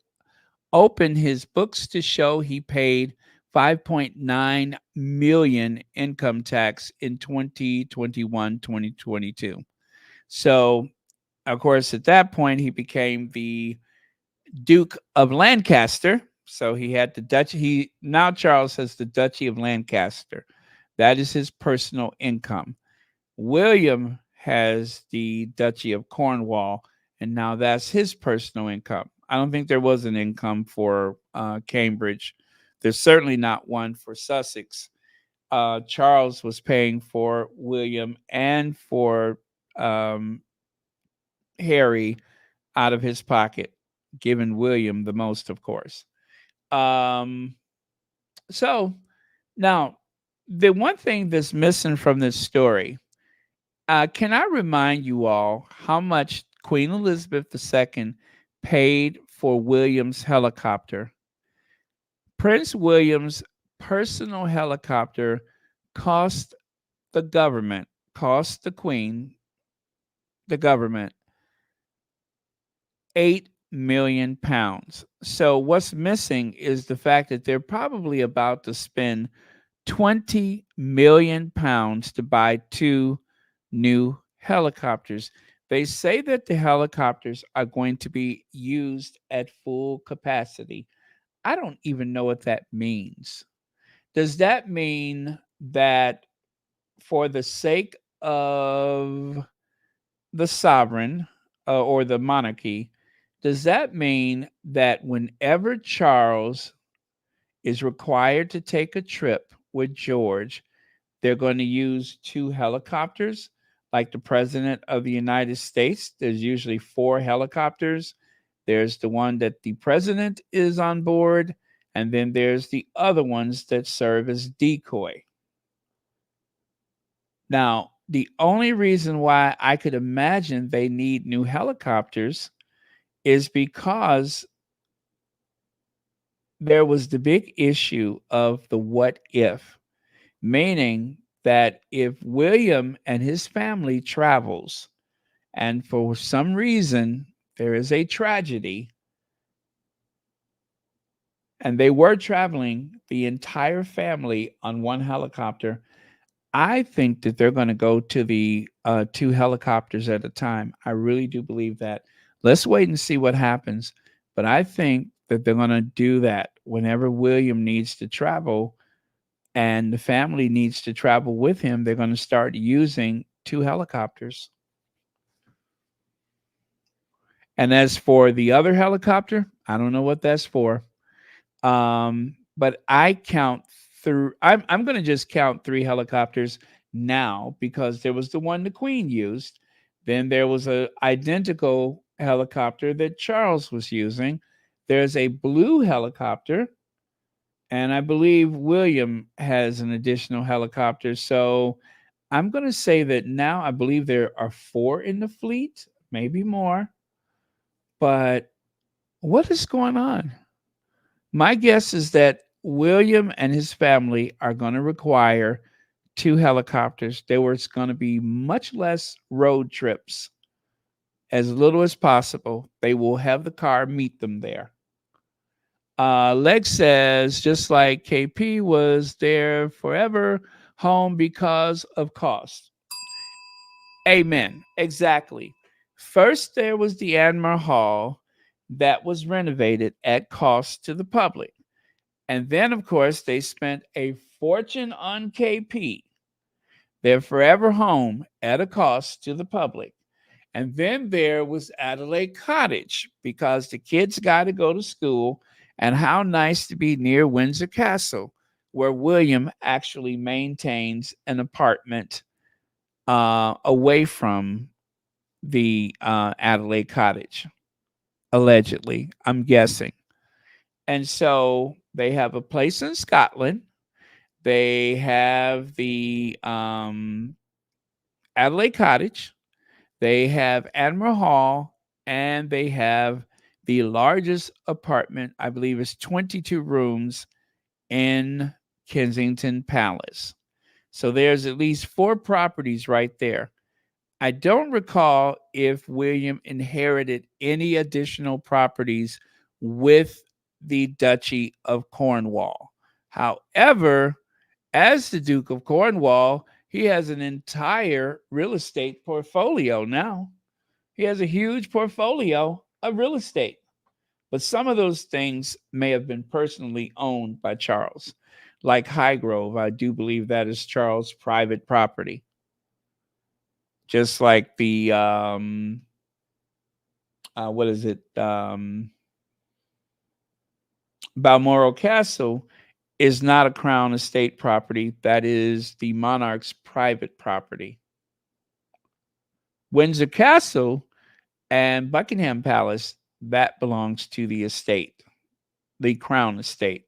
open his books to show he paid 5.9 million income tax in 2021-2022. So, of course, at that point he became the Duke of Lancaster. So he had the duchy. Now Charles has the Duchy of Lancaster. That is his personal income. William has the Duchy of Cornwall, and now that's his personal income. I don't think there was an income for Cambridge. There's certainly not one for Sussex. Charles was paying for William and for um, Harry out of his pocket, giving William the most, of course. Um, so now, the one thing that's missing from this story, can I remind you all how much Queen Elizabeth II paid for William's helicopter? Prince William's personal helicopter cost the government, cost the Queen, the government, £8 million. So what's missing is the fact that they're probably about to spend £20 million to buy two new helicopters. They say that the helicopters are going to be used at full capacity. I don't even know what that means. Does that mean that for the sake of the sovereign or the monarchy, does that mean that whenever Charles is required to take a trip with George, they're going to use two helicopters? Like the president of the United States, there's usually four helicopters. There's the one that the president is on board, and then there's the other ones that serve as decoy. Now, the only reason why I could imagine they need new helicopters is because there was the big issue of the what if, meaning that if William and his family travels and for some reason there is a tragedy and they were traveling the entire family on one helicopter, I think that they're going to go to the two helicopters at a time. I really do believe that. Let's wait and see what happens. But I think that they're going to do that whenever William needs to travel and the family needs to travel with him. They're going to start using two helicopters. And as for the other helicopter, I don't know what that's for. But I count through. I'm going to just count three helicopters now because there was the one the Queen used. Then there was a identical helicopter that Charles was using. There's a blue helicopter, and I believe William has an additional helicopter. So I'm going to say that now I believe there are four in the fleet, maybe more. But what is going on? My guess is that William and his family are going to require two helicopters. There was going to be much less road trips, as little as possible. They will have the car meet them there. Leg says, just like KP was there forever, home because of cost. Amen. Exactly. First, there was the Admiral Hall that was renovated at cost to the public. And then, of course, they spent a fortune on KP, their forever home, at a cost to the public. And then there was Adelaide Cottage because the kids got to go to school. And how nice to be near Windsor Castle, where William actually maintains an apartment away from the Adelaide Cottage, allegedly, I'm guessing. And so they have a place in Scotland. They have the Adelaide Cottage. They have Admiral Hall, and they have the largest apartment, I believe is 22 rooms in Kensington Palace. So there's at least four properties right there. I don't recall if William inherited any additional properties with the Duchy of Cornwall. However, as the Duke of Cornwall, he has an entire real estate portfolio now. He has a huge portfolio of real estate. But some of those things may have been personally owned by Charles. Like Highgrove, I do believe that is Charles' private property. Just like the what is it? Balmoral Castle is not a crown estate property. That is the monarch's private property. Windsor Castle and Buckingham Palace, that belongs to the estate, the crown estate,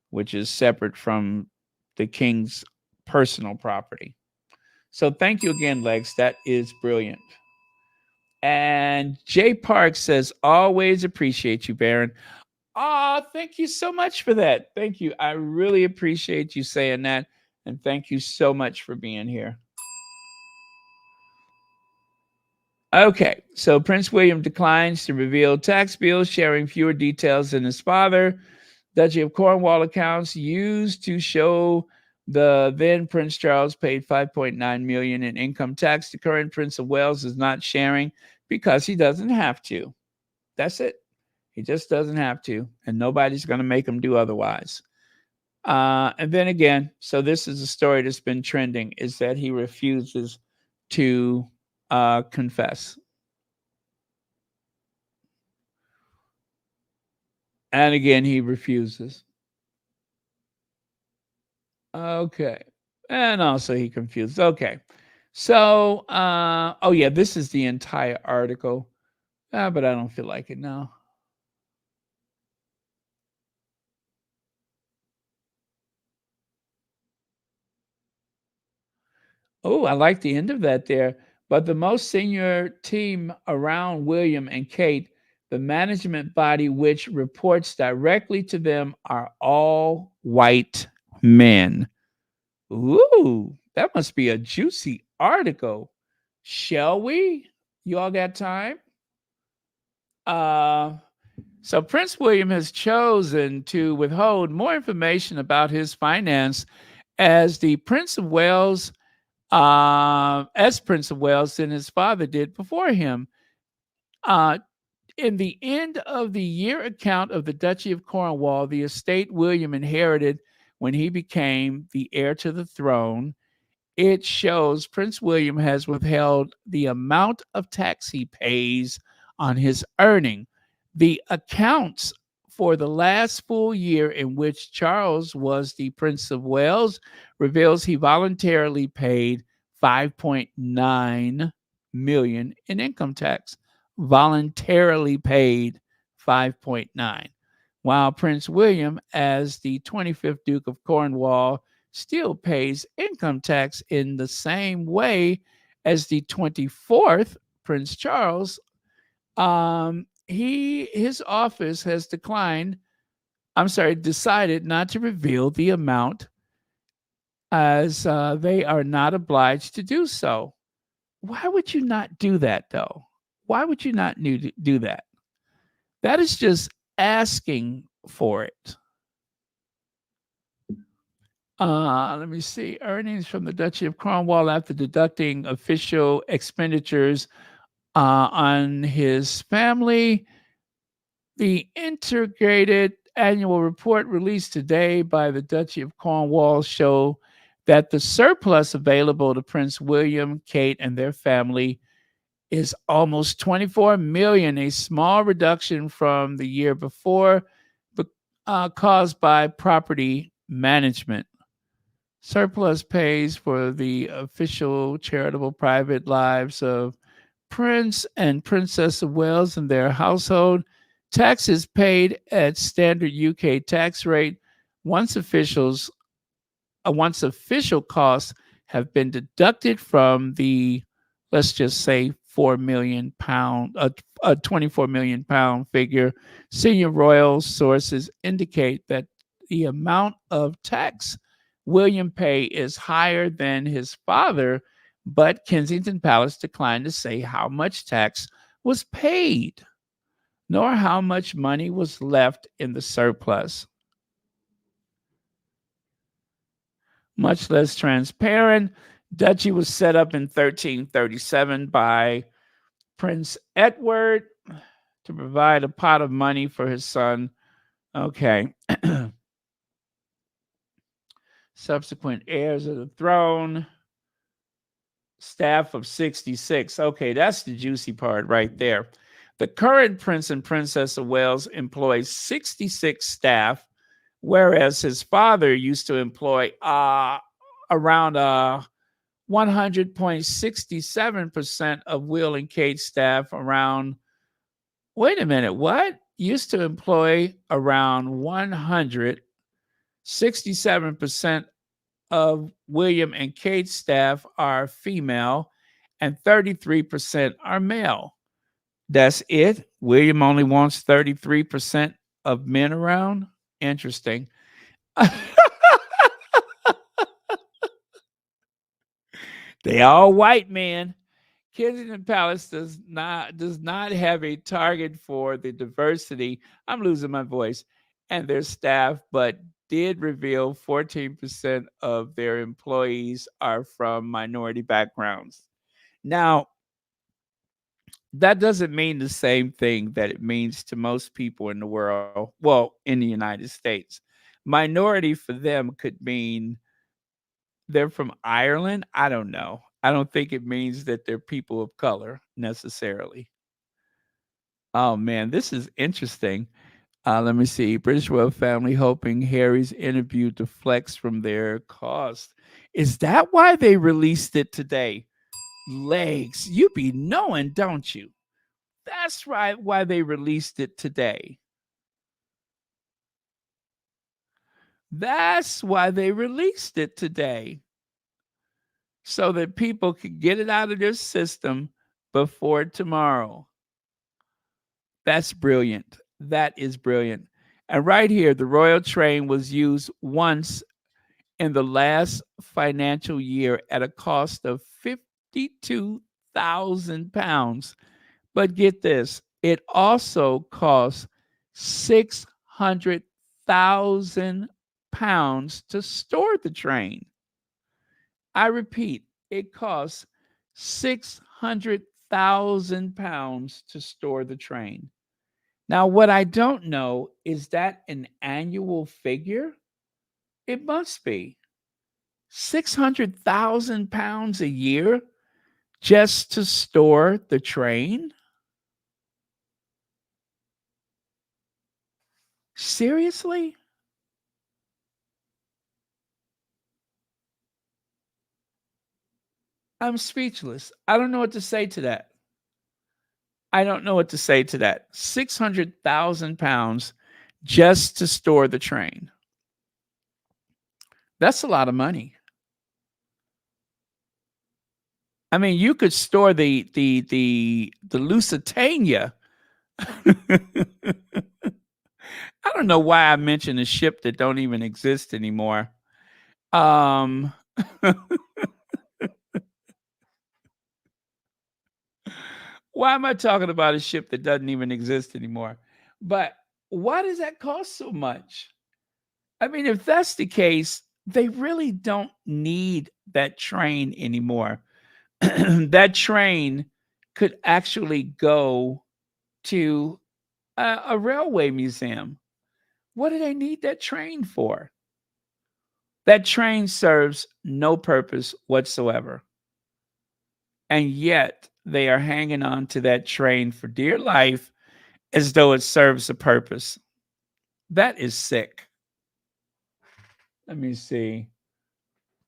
which is separate from the king's personal property. So thank you again, Lex. That is brilliant. And Jay Park says, always appreciate you, Baron. Oh, thank you so much for that. Thank you. I really appreciate you saying that. And thank you so much for being here. Okay, so Prince William declines to reveal tax bills, sharing fewer details than his father. Duchy of Cornwall accounts used to show the then Prince Charles paid 5.9 million in income tax. The current Prince of Wales is not sharing because he doesn't have to. That's it. He just doesn't have to, and nobody's going to make him do otherwise. And then again, so this is a story that's been trending, is that he refuses to confess. And again, he refuses. Okay. And also he confused. Okay. So, oh yeah, this is the entire article. But I don't feel like it now. Oh, I like the end of that there. But the most senior team around William and Kate, the management body which reports directly to them, are all white men. Ooh, that must be a juicy article. Shall we? You all got time? So Prince William has chosen to withhold more information about his finance as the Prince of Wales, as Prince of Wales than his father did before him. In the end of the year account of the Duchy of Cornwall, the estate William inherited when he became the heir to the throne, it shows Prince William has withheld the amount of tax he pays on his earning. The accounts for the last full year in which Charles was the Prince of Wales reveals he voluntarily paid 5.9 million in income tax. Voluntarily paid 5.9, while Prince William, as the 25th Duke of Cornwall, still pays income tax in the same way as the 24th Prince Charles. His office has decided not to reveal the amount, as they are not obliged to do so. Why would you not do that, though? Why would you not do that? That is just asking for it. Let me see. Earnings from the Duchy of Cornwall after deducting official expenditures on his family. The integrated annual report released today by the Duchy of Cornwall show that the surplus available to Prince William, Kate, and their family is almost 24 million, a small reduction from the year before, but caused by property management. Surplus pays for the official charitable private lives of Prince and Princess of Wales and their household. Taxes paid at standard UK tax rate once official costs have been deducted from the, let's just say, £4 million, a £24 million figure. Senior royal sources indicate that the amount of tax William pay is higher than his father, but Kensington Palace declined to say how much tax was paid, nor how much money was left in the surplus. Much less transparent. Duchy was set up in 1337 by Prince Edward to provide a pot of money for his son. Okay. Subsequent heirs of the throne. Staff of 66. Okay, that's the juicy part right there. The current Prince and Princess of Wales employs 66 staff, whereas his father used to employ around 100.67% of Will and Kate's staff. Around, wait a minute, what? Used to employ around 167% of William and Kate's staff are female, and 33% are male. That's it. William only wants 33% of men around. Interesting. They all white men. Kensington Palace does not have a target for the diversity. I'm losing my voice and their staff, but did reveal 14% of their employees are from minority backgrounds. Now, that doesn't mean the same thing that it means to most people in the world. Well, in the United States, minority for them could mean they're from Ireland. I don't know. I don't think it means that they're people of color necessarily. Oh man, this is interesting. Let me see. British royal family hoping Harry's interview deflects from their cost. Is that why they released it today? Legs, you be knowing, don't you? That's right, why they released it today. That's why they released it today. So that people could get it out of their system before tomorrow. That's brilliant. That is brilliant. And right here, the royal train was used once in the last financial year at a cost of £52,000. But get this, it also cost £600,000 to store the train. I repeat, it costs £600,000 to store the train. Now, what I don't know is that an annual figure? It must be £600,000 a year just to store the train? Seriously? I'm speechless. I don't know what to say to that. I don't know what to say to that. £600,000 just to store the train. That's a lot of money. I mean, you could store the Lusitania. I don't know why I mentioned a ship that don't even exist anymore. Um, why am I talking about a ship that doesn't even exist anymore? But why does that cost so much? I mean, if that's the case, they really don't need that train anymore. That train could actually go to a railway museum. What do they need that train for? That train serves no purpose whatsoever. And yet they are hanging on to that train for dear life as though it serves a purpose. That is sick. Let me see.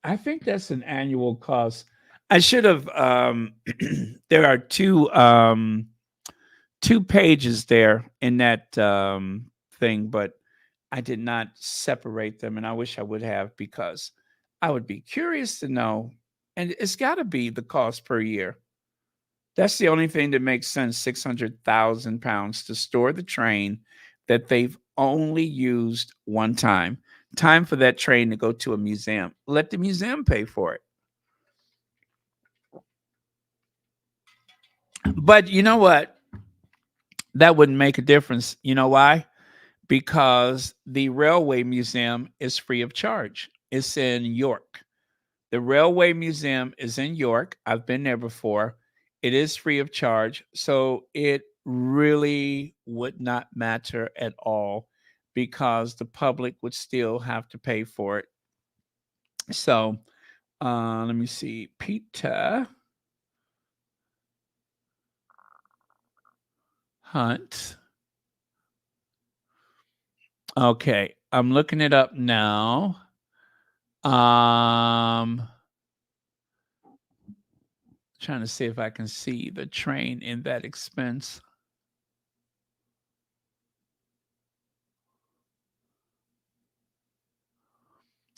I think that's an annual cost. I should have there are two pages there in that thing, but I did not separate them, and I wish I would have because I would be curious to know. And it's got to be the cost per year. That's the only thing that makes sense. £600,000 to store the train that they've only used one time. Time for that train to go to a museum. Let the museum pay for it. But you know what? That wouldn't make a difference. You know why? Because the Railway Museum is free of charge. It's in York. The Railway Museum is in York. I've been there before. It is free of charge. So it really would not matter at all because the public would still have to pay for it. So let me see. Peter Hunt. Okay. I'm looking it up now. Um, trying to see if I can see the train in that expense.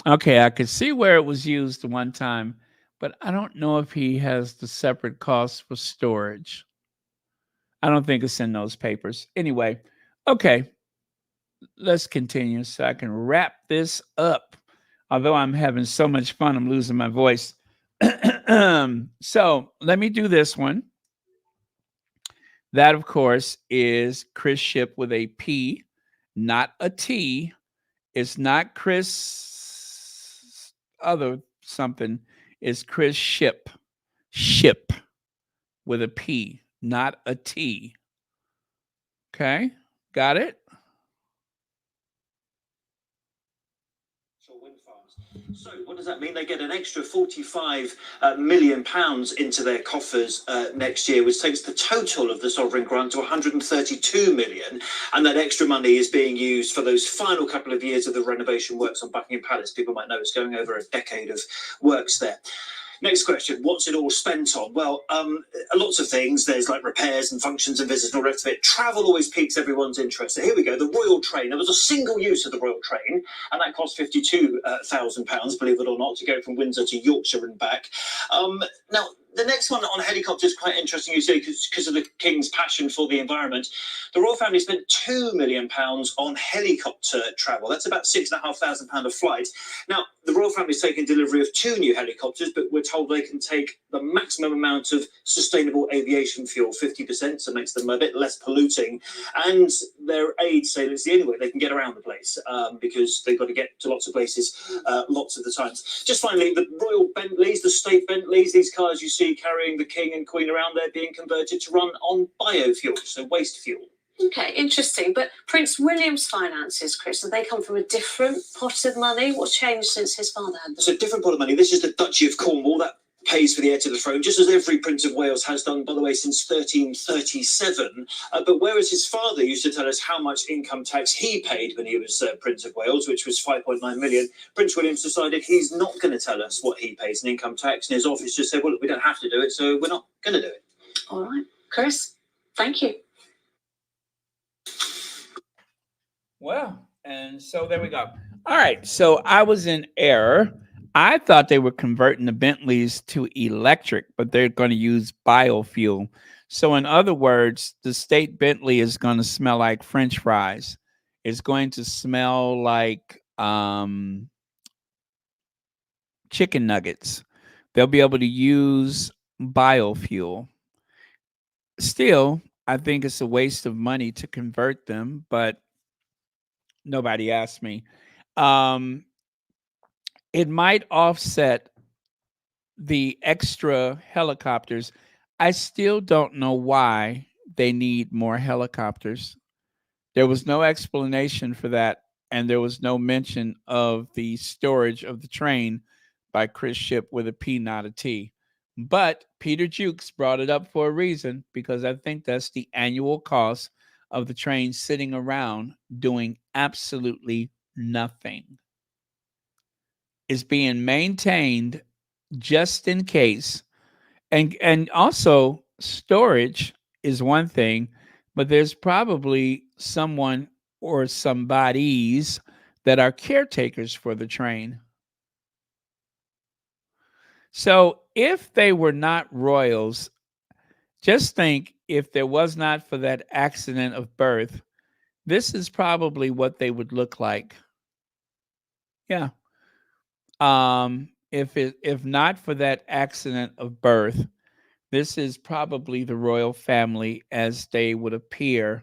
Okay, I could see where it was used one time, but I don't know if he has the separate costs for storage. I don't think it's in those papers. Anyway, okay, let's continue so I can wrap this up. Although I'm having so much fun, I'm losing my voice. So let me do this one. That, of course, is Chris Ship with a P, not a T. It's not Chris other something. It's Chris Ship. Ship with a P, not a T. Okay, got it? Wind farms. So what does that mean? They get an extra 45 million pounds into their coffers next year, which takes the total of the sovereign grant to 132 million. And that extra money is being used for those final couple of years of the renovation works on Buckingham Palace. People might know it's going over a decade of works there. Next question, what's it all spent on? Well, lots of things. There's like repairs and functions and visits and all the rest of it. Travel always piques everyone's interest. So here we go, the Royal Train. There was a single use of the Royal Train, and that cost £52,000, believe it or not, to go from Windsor to Yorkshire and back. Now, the next one on helicopters is quite interesting, you see, because of the King's passion for the environment. The royal family spent £2 million on helicopter travel. That's about £6,500 a flight. Now, the royal family's taken delivery of 2 new helicopters, but we're told they can take the maximum amount of sustainable aviation fuel, 50%, so it makes them a bit less polluting. And their aides say that's the only way they can get around the place, because they've got to get to lots of places lots of the times. Just finally, the royal Bentleys, the state Bentleys, these cars you see carrying the king and queen around, they're being converted to run on biofuel, so waste fuel. Okay, interesting. But Prince William's finances, Chris, have they come from a different pot of money? What's changed since his father had them? It's a different pot of money. This is the Duchy of Cornwall. That pays for the heir to the throne, just as every Prince of Wales has done, by the way, since 1337. But whereas his father used to tell us how much income tax he paid when he was Prince of Wales, which was 5.9 million, Prince William's decided he's not going to tell us what he pays in income tax, and his office just said, well, look, we don't have to do it, so we're not going to do it. All right. Chris, thank you. Well, and so there we go. All right. So I was in error. I thought they were converting the Bentleys to electric, but they're going to use biofuel. So, in other words, the state Bentley is going to smell like French fries. It's going to smell like chicken nuggets. They'll be able to use biofuel. Still, I think it's a waste of money to convert them, but nobody asked me. It might offset the extra helicopters. I still don't know why they need more helicopters. There was no explanation for that, and there was no mention of the storage of the train by Chris Ship with a P, not a T. But Peter Jukes brought it up for a reason, because I think that's the annual cost of the train sitting around doing absolutely nothing. Is being maintained just in case. And also storage is one thing, but there's probably someone or somebodies that are caretakers for the train. So if they were not royals, just think, if there was not for that accident of birth, this is probably what they would look like. Yeah. If not for that accident of birth, this is probably the royal family as they would appear.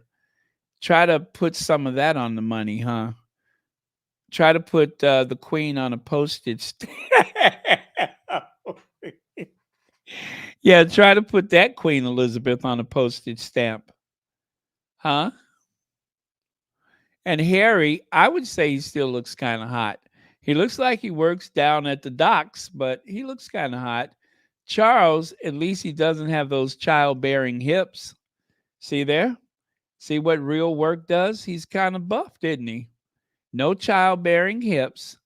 Try to put some of that on the money, huh? Try to put the queen on a postage stamp. Yeah, try to put that Queen Elizabeth on a postage stamp. Huh? And Harry, I would say he still looks kind of hot. He looks like he works down at the docks, but he looks kind of hot. Charles, at least he doesn't have those childbearing hips. See there? See what real work does? He's kind of buffed, isn't he? no childbearing hips.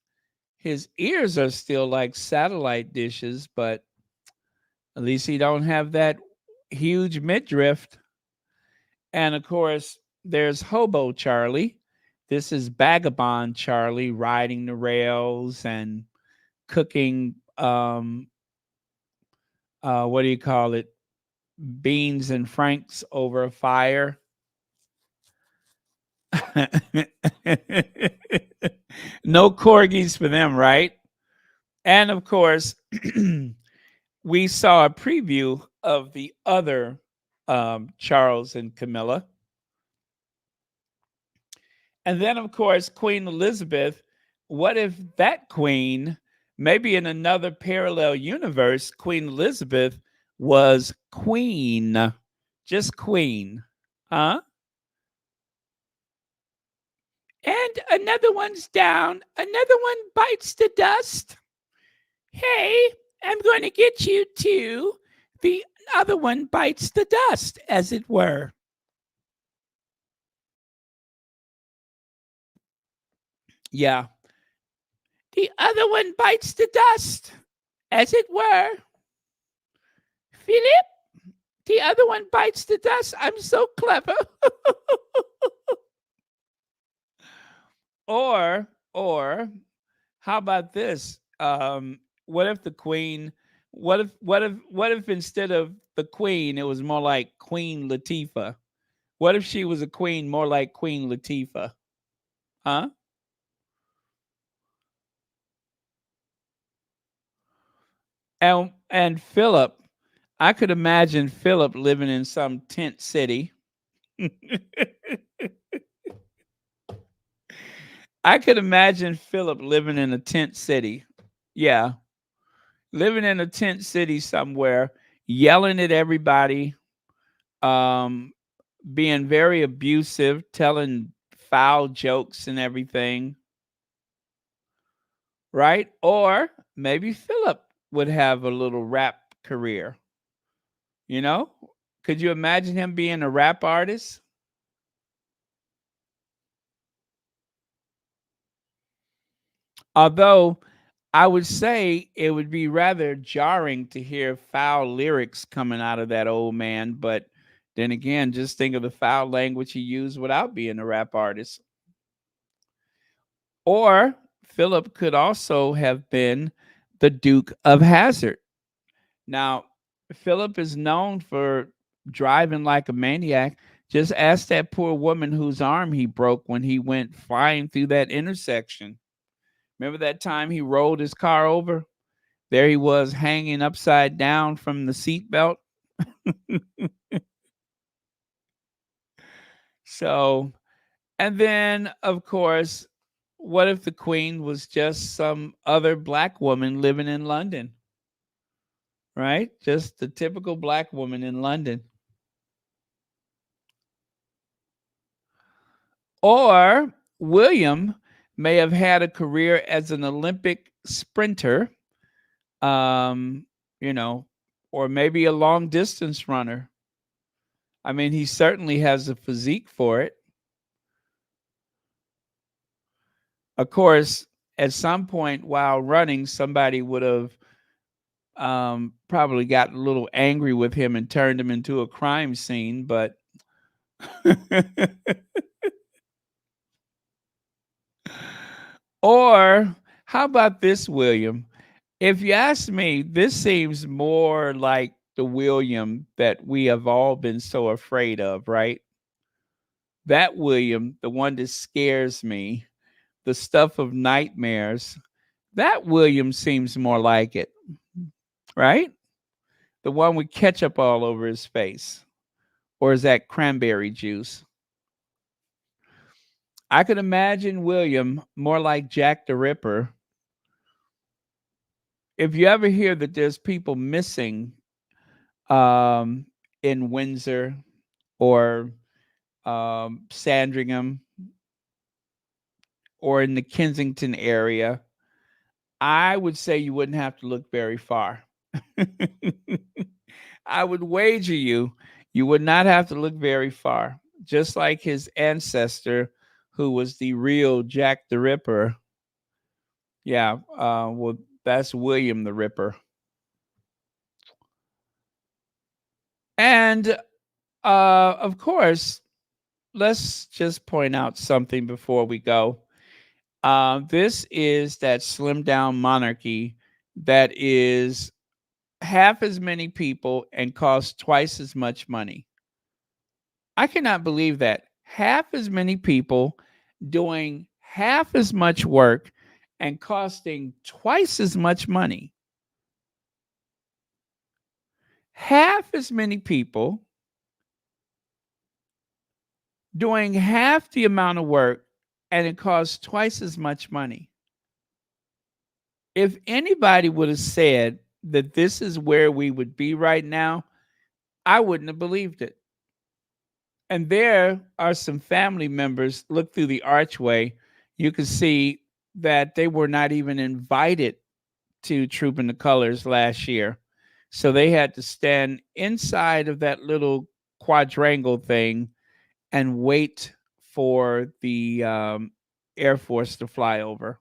His ears are still like satellite dishes, but at least he don't have that huge midriff. And of course, there's Hobo Charlie. This is Vagabond Charlie riding the rails and cooking what do you call it? Beans and franks over a fire. No corgis for them, right? And of course, we saw a preview of the other Charles and Camilla. And then, of course, Queen Elizabeth. What if that queen, maybe in another parallel universe, Queen Elizabeth was queen, just queen, huh? And another one's down, another one bites the dust. Hey, I'm going to get you too. The other one bites the dust, as it were. Yeah. The other one bites the dust, as it were. Philip, the other one bites the dust. I'm so clever. or, how about this? What if the queen? What if instead of the queen, it was more like Queen Latifah? What if she was a queen, more like Queen Latifah? Huh? And Philip, I could imagine Philip living in some tent city. I could imagine Philip living in a tent city. Yeah, living in a tent city somewhere, yelling at everybody, um, being very abusive, telling foul jokes and everything, right? Or maybe Philip would have a little rap career. You know, could you imagine him being a rap artist? Although I would say it would be rather jarring to hear foul lyrics coming out of that old man. But then again, just think of the foul language he used without being a rap artist. Or Philip could also have been the Duke of Hazard. Now, Philip is known for driving like a maniac. Just ask that poor woman whose arm he broke when he went flying through that intersection. Remember that time he rolled his car over? There he was hanging upside down from the seatbelt. So, and then, of course, what if the queen was just some other black woman living in London? Right? Just the typical black woman in London. Or William may have had a career as an Olympic sprinter, um, you know, or maybe a long distance runner. I mean, he certainly has a physique for it. Of course, at some point while running, somebody would have probably got a little angry with him and turned him into a crime scene. But or how about this, William? If you ask me, this seems more like the William that we have all been so afraid of, right? That William, the one that scares me, the stuff of nightmares, that William seems more like it, right? The one with ketchup all over his face. Or is that cranberry juice? I could imagine William more like Jack the Ripper. If you ever hear that there's people missing um, in Windsor or Sandringham or in the Kensington area, I would say you wouldn't have to look very far. I would wager you would not have to look very far. Just like his ancestor who was the real Jack the Ripper. Yeah, well, that's William the Ripper. And of course, let's just point out something before we go. This is that slimmed down monarchy that is half as many people and costs twice as much money. I cannot believe that. Half as many people doing half as much work and costing twice as much money. Half as many people doing half the amount of work and it costs twice as much money. If anybody would have said that this is where we would be right now, I wouldn't have believed it. And there are some family members. Look through the archway. You can see that they were not even invited to Trooping the Colors last year. So they had to stand inside of that little quadrangle thing and wait for the Air Force to fly over.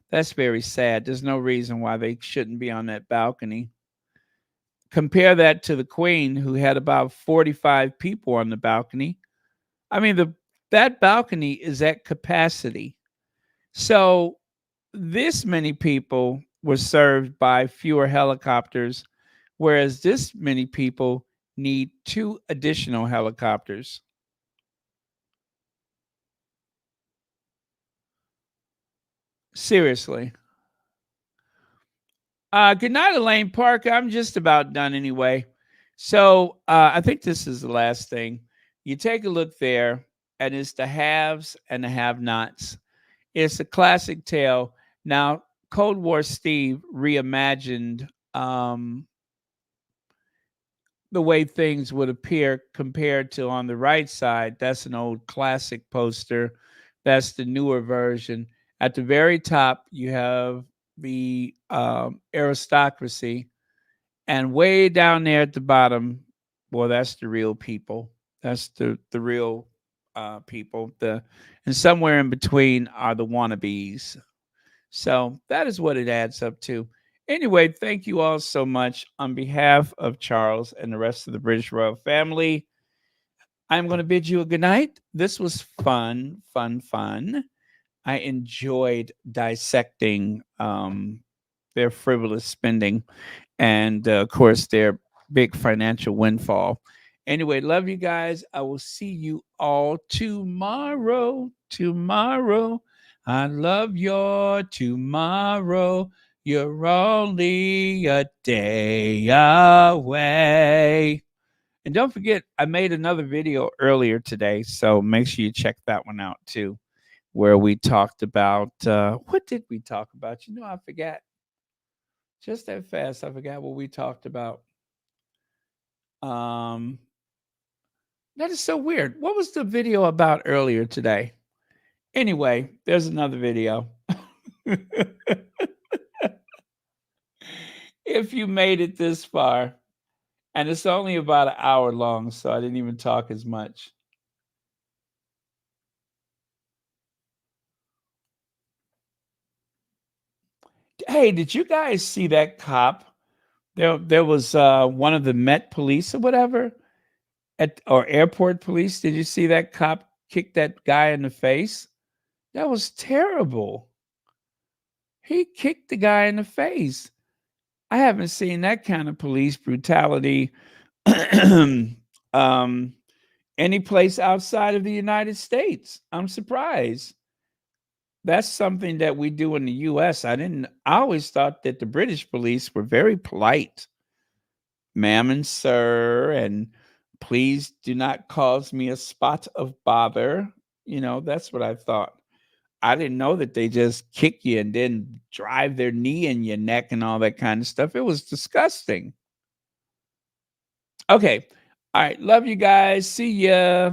That's very sad. There's no reason why they shouldn't be on that balcony. Compare that to the Queen, who had about 45 people on the balcony. I mean, that balcony is at capacity. So this many people were served by fewer helicopters, whereas this many people need 2 additional helicopters. Seriously. Good night, Elaine Park. I'm just about done anyway. So I think this is the last thing. You take a look there, and it's the haves and the have-nots. It's a classic tale. Now, Cold War Steve reimagined the way things would appear compared to on the right side. That's an old classic poster. That's the newer version. At the very top, you have the aristocracy, and way down there at the bottom, well, that's the real people. That's the real people. And somewhere in between are the wannabes. So that is what it adds up to. Anyway, thank you all so much on behalf of Charles and the rest of the British royal family. I'm going to bid you a good night. This was fun, fun, fun. I enjoyed dissecting their frivolous spending and, of course, their big financial windfall. Anyway, love you guys. I will see you all tomorrow. Tomorrow. I love your tomorrow. You're only a day away. And don't forget, I made another video earlier today, so make sure you check that one out too, where we talked about what did we talk about? You know, I forgot. Just that fast, I forgot what we talked about. Um, that is so weird. What was the video about earlier today? Anyway, there's another video. If you made it this far, and it's only about an hour long, so I didn't even talk as much. Hey, did you guys see that cop? There was one of the Met Police or whatever or airport police. Did you see that cop kick that guy in the face? That was terrible. He kicked the guy in the face. I haven't seen that kind of police brutality any place outside of the United States. I'm surprised. That's something that we do in the US. I always thought that the British police were very polite. Ma'am and sir, and please do not cause me a spot of bother. You know, that's what I thought. I didn't know that they just kick you and then drive their knee in your neck and all that kind of stuff. It was disgusting. Okay. All right. Love you guys. See ya.